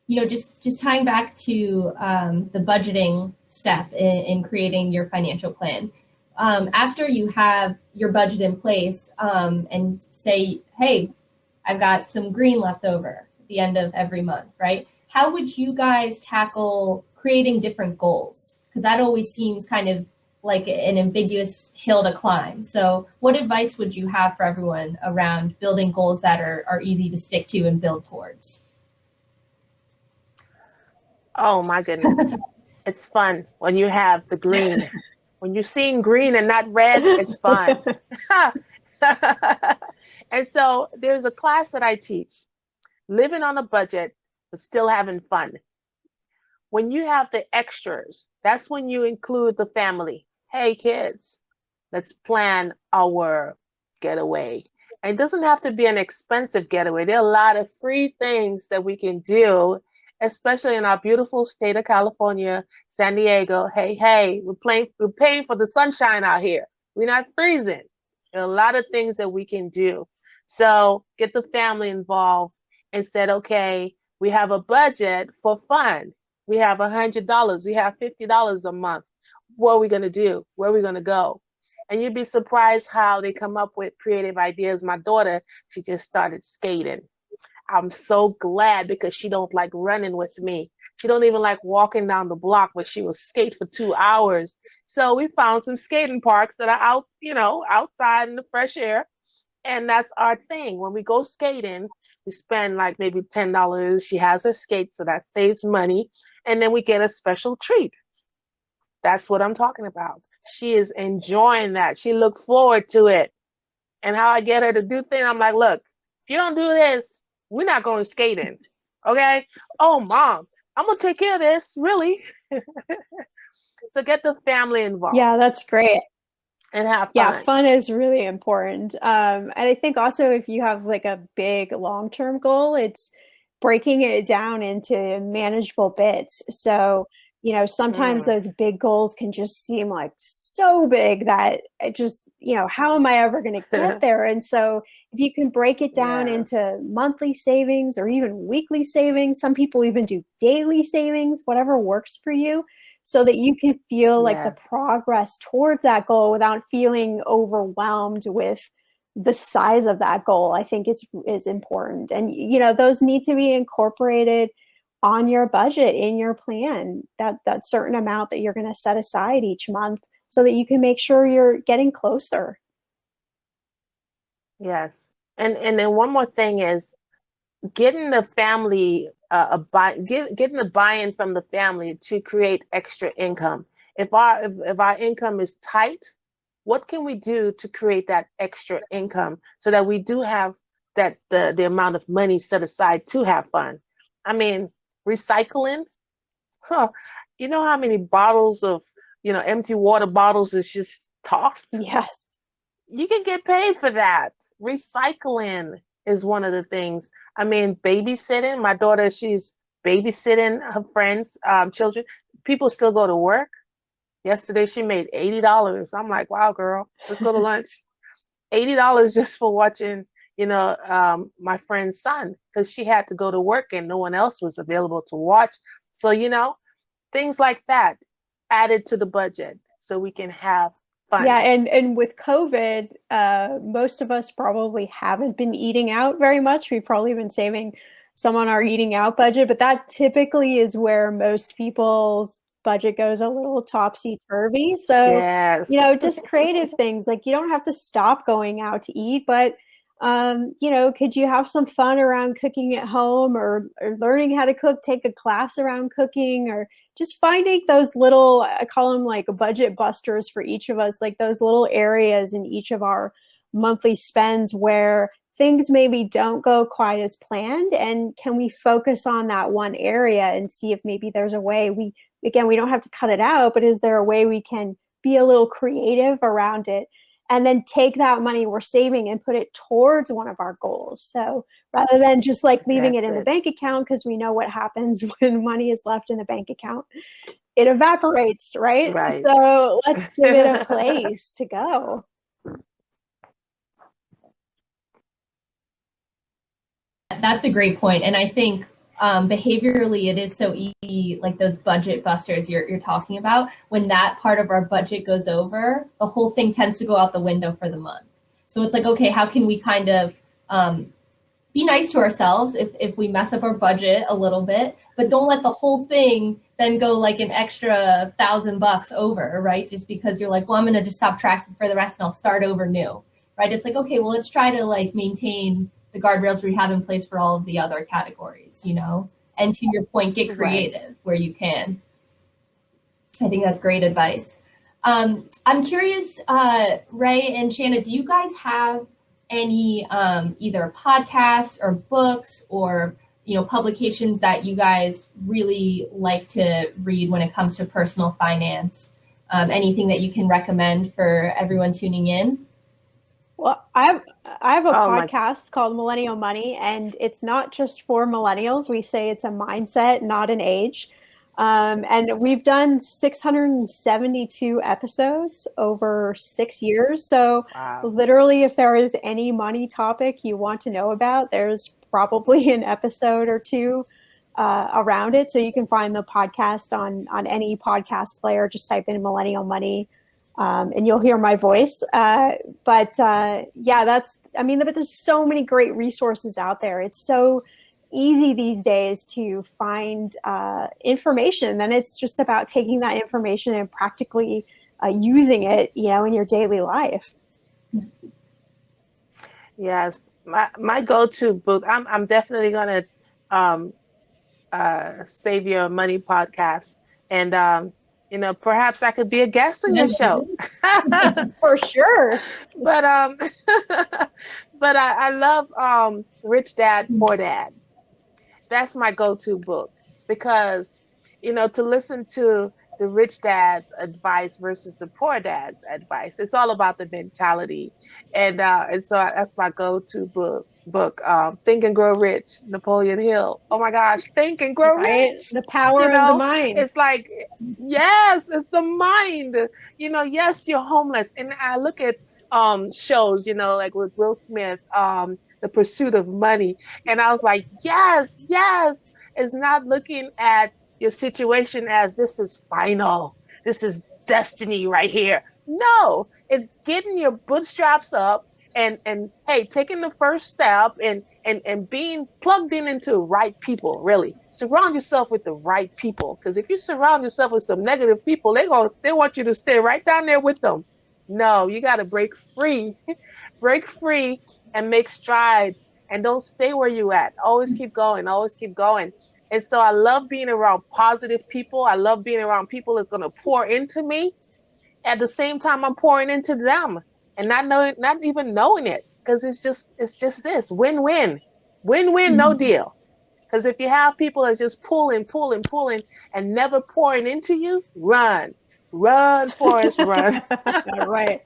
just tying back to the budgeting step in creating your financial plan. After you have your budget in place, and say, hey, I've got some green left over at the end of every month, right? How would you guys tackle creating different goals? Because that always seems kind of like an ambiguous hill to climb. So what advice would you have for everyone around building goals that are easy to stick to and build towards? Oh my goodness. It's fun when you have the green. When you're seeing green and not red, it's fun. And so there's a class that I teach, living on a budget, but still having fun. When you have the extras, that's when you include the family. Hey, kids, let's plan our getaway. And it doesn't have to be an expensive getaway. There are a lot of free things that we can do, especially in our beautiful state of California, San Diego. Hey, we're paying for the sunshine out here. We're not freezing. There are a lot of things that we can do. So get the family involved and said, okay, we have a budget for fun. We have $100. We have $50 a month. What are we going to do? Where are we going to go? And you'd be surprised how they come up with creative ideas. My daughter, she just started skating. I'm so glad because she don't like running with me. She don't even like walking down the block, but she will skate for 2 hours. So we found some skating parks that are out, outside in the fresh air. And that's our thing. When we go skating, we spend like maybe $10. She has her skates, so that saves money. And then we get a special treat. That's what I'm talking about. She is enjoying that. She looked forward to it. And how I get her to do things, I'm like, look, if you don't do this, we're not going skating. Okay? Oh, Mom, I'm going to take care of this, really. So get the family involved. Yeah, that's great. And have fun. Yeah, fun is really important. And I think also if you have like a big long-term goal, it's breaking it down into manageable bits. So, sometimes those big goals can just seem like so big that it just, how am I ever going to get there? And so if you can break it down into monthly savings or even weekly savings, some people even do daily savings, whatever works for you, so that you can feel like the progress towards that goal without feeling overwhelmed with the size of that goal, I think is important. And, those need to be incorporated on your budget, in your plan, that certain amount that you're going to set aside each month so that you can make sure you're getting closer. Yes. And then one more thing is, getting the family getting the buy-in from the family to create extra income. If our income is tight, what can we do to create that extra income so that we do have that the amount of money set aside to have fun? I mean, recycling. Huh. You know how many bottles of, empty water bottles is just tossed? Yes. You can get paid for that. Recycling is one of the things. I mean, babysitting. My daughter, she's babysitting her friends' children. People still go to work. Yesterday, she made $80. I'm like, wow, girl, let's go to lunch. $80 just for watching, my friend's son, because she had to go to work and no one else was available to watch. So, things like that added to the budget so we can have fun. Yeah, and with COVID, most of us probably haven't been eating out very much. We've probably been saving some on our eating out budget, but that typically is where most people's budget goes a little topsy-turvy. So, Yes. just creative things, like you don't have to stop going out to eat, but could you have some fun around cooking at home, or learning how to cook, take a class around cooking, or just finding those little, I call them like budget busters for each of us, like those little areas in each of our monthly spends where things maybe don't go quite as planned. And can we focus on that one area and see if maybe there's a way we don't have to cut it out, but is there a way we can be a little creative around it? And then take that money we're saving and put it towards one of our goals. So rather than just like leaving it in the bank account, because we know what happens when money is left in the bank account, it evaporates, right? Right. So let's give it a place to go. That's a great point. And I think behaviorally, it is so easy, like those budget busters you're talking about. When that part of our budget goes over, the whole thing tends to go out the window for the month. So it's like, okay, how can we kind of be nice to ourselves if we mess up our budget a little bit, but don't let the whole thing then go like an extra $1,000 over, right? Just because you're like, well, I'm going to just stop tracking for the rest and I'll start over new, right? It's like, okay, well, let's try to like maintain the guardrails we have in place for all of the other categories, and to your point, get creative where you can. I think that's great advice. I'm curious, Ray and Shannah, do you guys have any either podcasts or books or publications that you guys really like to read when it comes to personal finance? Anything that you can recommend for everyone tuning in? Well, I have a podcast called Millennial Money, and it's not just for millennials. We say it's a mindset, not an age. And we've done 672 episodes over 6 years. So literally, if there is any money topic you want to know about, there's probably an episode or two around it. So you can find the podcast on any podcast player. Just type in Millennial Money. And you'll hear my voice. But there's so many great resources out there. It's so easy these days to find information. Then it's just about taking that information and practically using it, in your daily life. Yes, my go-to book. I'm definitely gonna Save Your Money podcast, and perhaps I could be a guest on your show. For sure. But but I love Rich Dad, Poor Dad. That's my go-to book because, to listen to the rich dad's advice versus the poor dad's advice, it's all about the mentality. And so that's my go-to book. Think and Grow Rich, Napoleon Hill. Oh my gosh, Think and Grow Rich. The power of the mind. It's like, yes, it's the mind. Yes, you're homeless. And I look at shows, like with Will Smith, The Pursuit of Money. And I was like, yes, it's not looking at your situation as this is final. This is destiny right here. No, it's getting your bootstraps up and hey, taking the first step and being plugged into right people, really. Surround yourself with the right people. Because if you surround yourself with some negative people, they want you to stay right down there with them. No, you got to break free and make strides and don't stay where you at. Always keep going, always keep going. And so I love being around positive people. I love being around people that's going to pour into me. At the same time, I'm pouring into them and not even knowing it, because it's just this win-win, win-win, no deal. Because if you have people that's just pulling, pulling, pulling, and never pouring into you, run, Forrest, run. Right.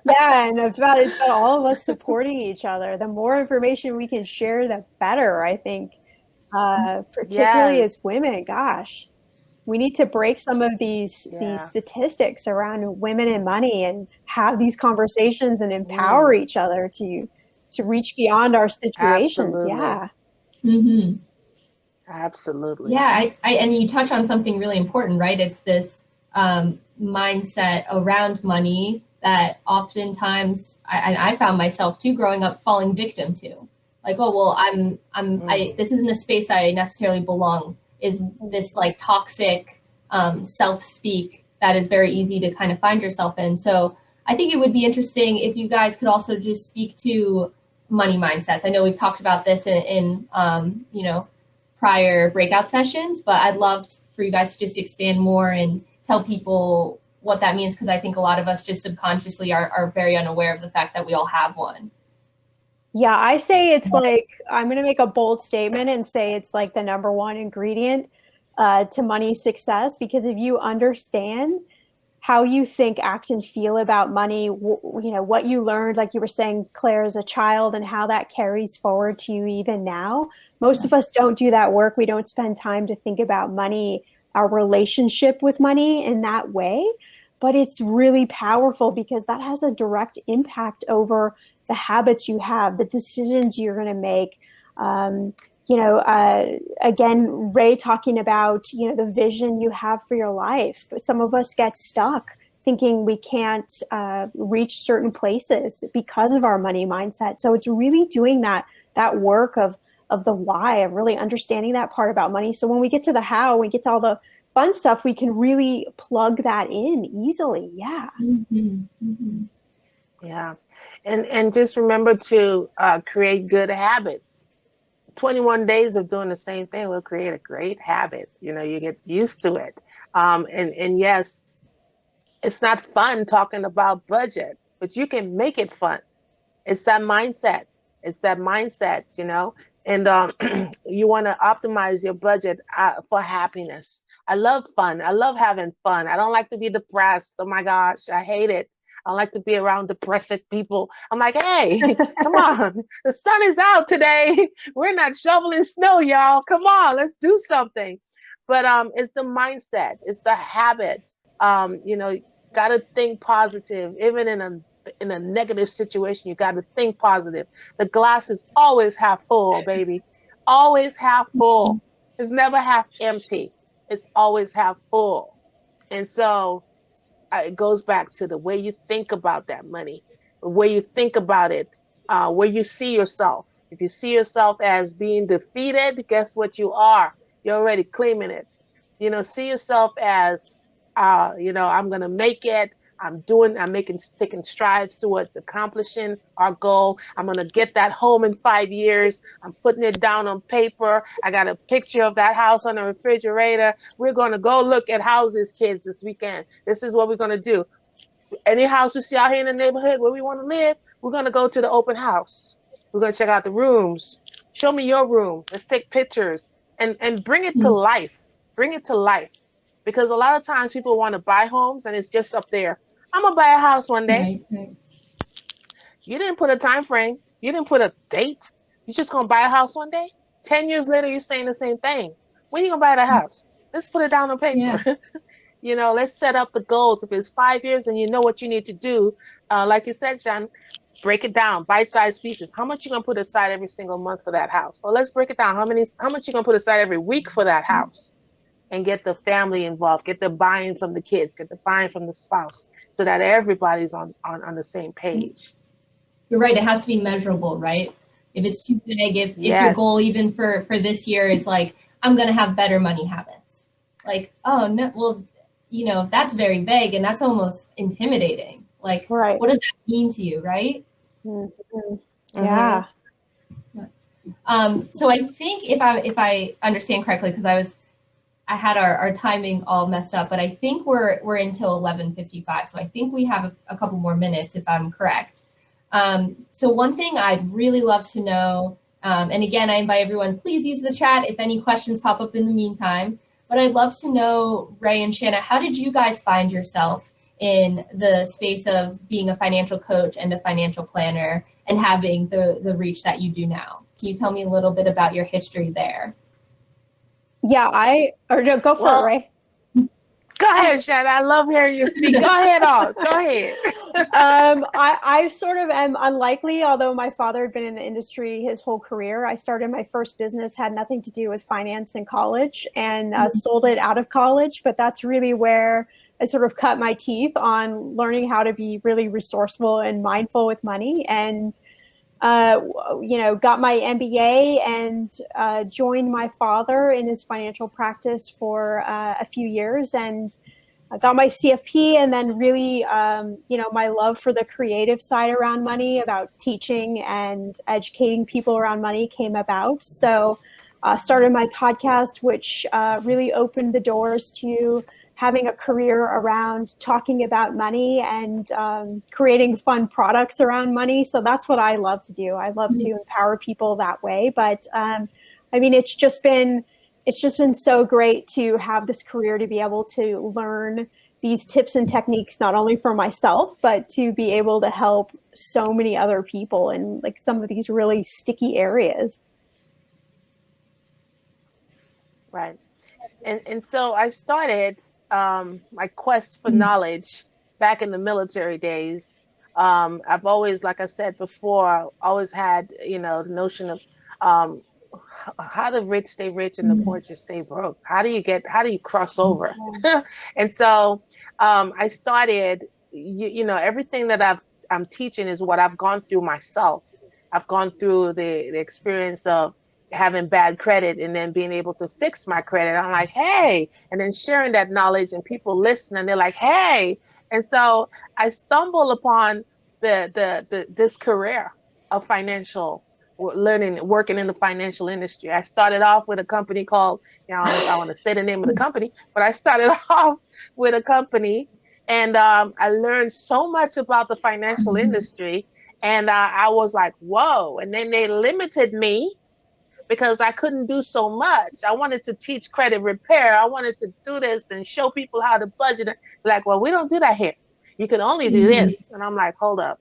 Yeah, and it's about all of us supporting each other. The more information we can share, the better, I think. Particularly as Yes. women, gosh, we need to break some of these Yeah. statistics around women and money and have these conversations and empower each other to reach beyond our situations. Absolutely. Yeah. Mm-hmm. Absolutely. Yeah, and you touch on something really important, right? It's this mindset around money that oftentimes I found myself too growing up falling victim to. Like, oh well, this isn't a space I necessarily belong. Is this like toxic self-speak that is very easy to kind of find yourself in. So I think it would be interesting if you guys could also just speak to money mindsets. I know we've talked about this in prior breakout sessions, but I'd love for you guys to just expand more and tell people what that means, because I think a lot of us just subconsciously are very unaware of the fact that we all have one. Yeah, I say it's like, I'm going to make a bold statement and say it's like the number one ingredient to money success, because if you understand how you think, act, and feel about money, what you learned, like you were saying, Claire, as a child, and how that carries forward to you even now. Most of us don't do that work. We don't spend time to think about money, our relationship with money in that way. But it's really powerful because that has a direct impact over the habits you have, the decisions you're going to make. Again, Ray talking about, the vision you have for your life. Some of us get stuck thinking we can't reach certain places because of our money mindset. So it's really doing that work of the why, of really understanding that part about money. So when we get to the how, we get to all the fun stuff, we can really plug that in easily. Yeah. Mm-hmm. Mm-hmm. Yeah. And just remember to create good habits. 21 days of doing the same thing will create a great habit. You get used to it. And yes, it's not fun talking about budget, but you can make it fun. It's that mindset. And you want to optimize your budget for happiness. I love fun. I love having fun. I don't like to be depressed. Oh my gosh, I hate it. I like to be around depressed people. I'm like, hey, come on. The sun is out today. We're not shoveling snow, y'all. Come on, let's do something. But it's the mindset. It's the habit. Got to think positive. Even in a negative situation, you got to think positive. The glass is always half full, baby. Always half full. It's never half empty. It's always half full. And so it goes back to the way you think about that money, the way you think about it, where you see yourself. If you see yourself as being defeated, guess what you are? You're already claiming it. See yourself as, I'm going to make it. Taking strides towards accomplishing our goal. I'm going to get that home in 5 years. I'm putting it down on paper. I got a picture of that house on the refrigerator. We're going to go look at houses, kids, this weekend. This is what we're going to do. Any house we see out here in the neighborhood where we want to live, we're going to go to the open house. We're going to check out the rooms. Show me your room. Let's take pictures and bring it to life. Bring it to life. Because a lot of times people want to buy homes and it's just up there. I'm going to buy a house one day. Right. You didn't put a time frame. You didn't put a date. You're just going to buy a house one day. 10 years later, you're saying the same thing. When are you going to buy the house? Let's put it down on paper. Yeah. Let's set up the goals. If it's 5 years and you know what you need to do, like you said, Shan, break it down, bite-sized pieces. How much you going to put aside every single month for that house? Well, let's break it down. How much you going to put aside every week for that house? And get the family involved, get the buy-in from the kids, get the buy-in from the spouse, so that everybody's on the same page. You're right. It has to be measurable, right? If it's too big, if your goal even for this year is like, I'm going to have better money habits. Like, oh no, well, that's very vague and that's almost intimidating. Like, right. What does that mean to you, right? Mm-hmm. Yeah. So I think if I understand correctly, because I had our timing all messed up, but I think we're until 11:55. So I think we have a couple more minutes if I'm correct. So one thing I'd really love to know, and again, I invite everyone, please use the chat if any questions pop up in the meantime, but I'd love to know, Ray and Shannah, how did you guys find yourself in the space of being a financial coach and a financial planner and having the reach that you do now? Can you tell me a little bit about your history there? Yeah, no, go for it, Ray. Go ahead, Shannah. I love hearing you speak. Go ahead on. Go ahead. I sort of am unlikely, although my father had been in the industry his whole career. I started my first business, had nothing to do with finance in college, and sold it out of college. But that's really where I sort of cut my teeth on learning how to be really resourceful and mindful with money. And got my MBA and joined my father in his financial practice for a few years, and I got my CFP, and then really, my love for the creative side around money, about teaching and educating people around money, came about. So started my podcast, which really opened the doors to having a career around talking about money and creating fun products around money. So that's what I love to do. I love to empower people that way. But it's just been so great to have this career, to be able to learn these tips and techniques, not only for myself, but to be able to help so many other people in like some of these really sticky areas. Right. And so I started my quest for knowledge back in the military days. I've always, like I said before, always had, the notion of how the rich stay rich and the poor just stay broke. How do you cross over? And so I started, everything that I'm teaching is what I've gone through myself. I've gone through the experience of having bad credit and then being able to fix my credit. I'm like, hey, and then sharing that knowledge, and people listen and they're like, hey. And so I stumbled upon this career of financial learning, working in the financial industry. I started off with a company called, I don't know if I want to say the name of the company, but I started off with a company, and I learned so much about the financial industry, and I was like, whoa. And then they limited me because I couldn't do so much. I wanted to teach credit repair. I wanted to do this and show people how to budget. Like, well, we don't do that here. You can only do this. And I'm like, hold up.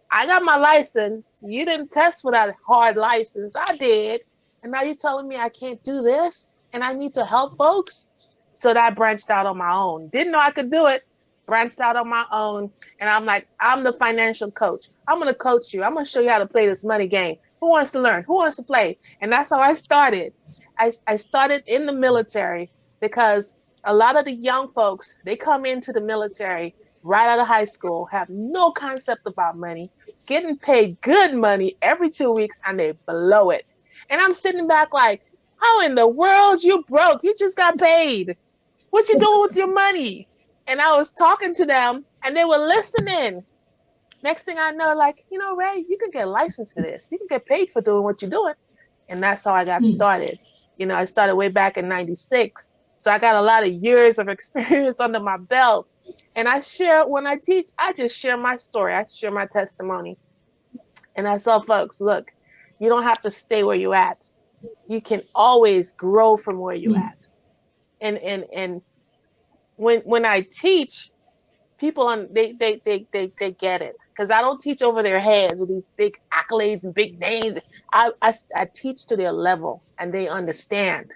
I got my license. You didn't test for that hard license. I did. And now you're telling me I can't do this and I need to help folks? So that I branched out on my own. Didn't know I could do it. Branched out on my own. And I'm like, I'm the financial coach. I'm going to coach you. I'm going to show you how to play this money game. Who wants to learn? Who wants to play? And that's how I started. I started in the military because a lot of the young folks, they come into the military right out of high school, have no concept about money, getting paid good money every 2 weeks, and they blow it. And I'm sitting back like, how in the world you broke? You just got paid. What you doing with your money? And I was talking to them and they were listening. Next thing I know, like, Ray, you can get a license for this. You can get paid for doing what you're doing. And that's how I got started. I started way back in 96. So I got a lot of years of experience under my belt. And when I teach, I just share my story. I share my testimony. And I tell folks, look, you don't have to stay where you're at. You can always grow from where you're at. And when I teach, people they get it, because I don't teach over their heads with these big accolades and big names. I teach to their level and they understand.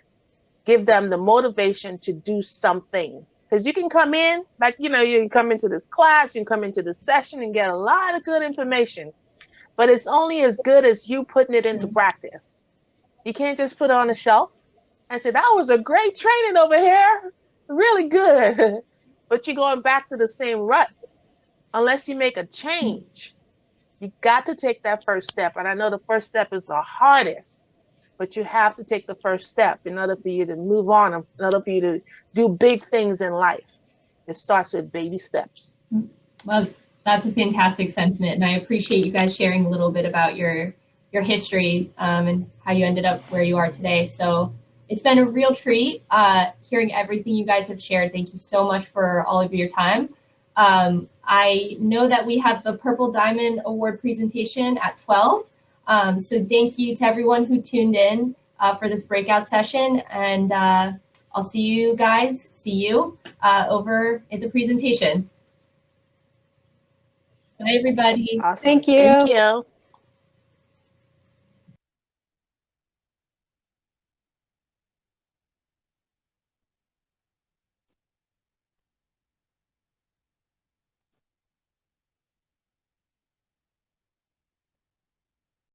Give them the motivation to do something, because you can come in like you can come into this class, you can come into this session and get a lot of good information, but it's only as good as you putting it into practice. You can't just put it on a shelf and say that was a great training over here, really good. But you're going back to the same rut unless you make a change. You got to take that first step. And I know the first step is the hardest, but you have to take the first step in order for you to move on, in order for you to do big things in life. It starts with baby steps. Well, that's a fantastic sentiment. And I appreciate you guys sharing a little bit about your your history and how you ended up where you are today. So it's been a real treat hearing everything you guys have shared. Thank you so much for all of your time. I know that we have the Purple Diamond Award presentation at 12. So thank you to everyone who tuned in for this breakout session. And I'll see you over at the presentation. Bye, everybody. Awesome. Thank you. Thank you.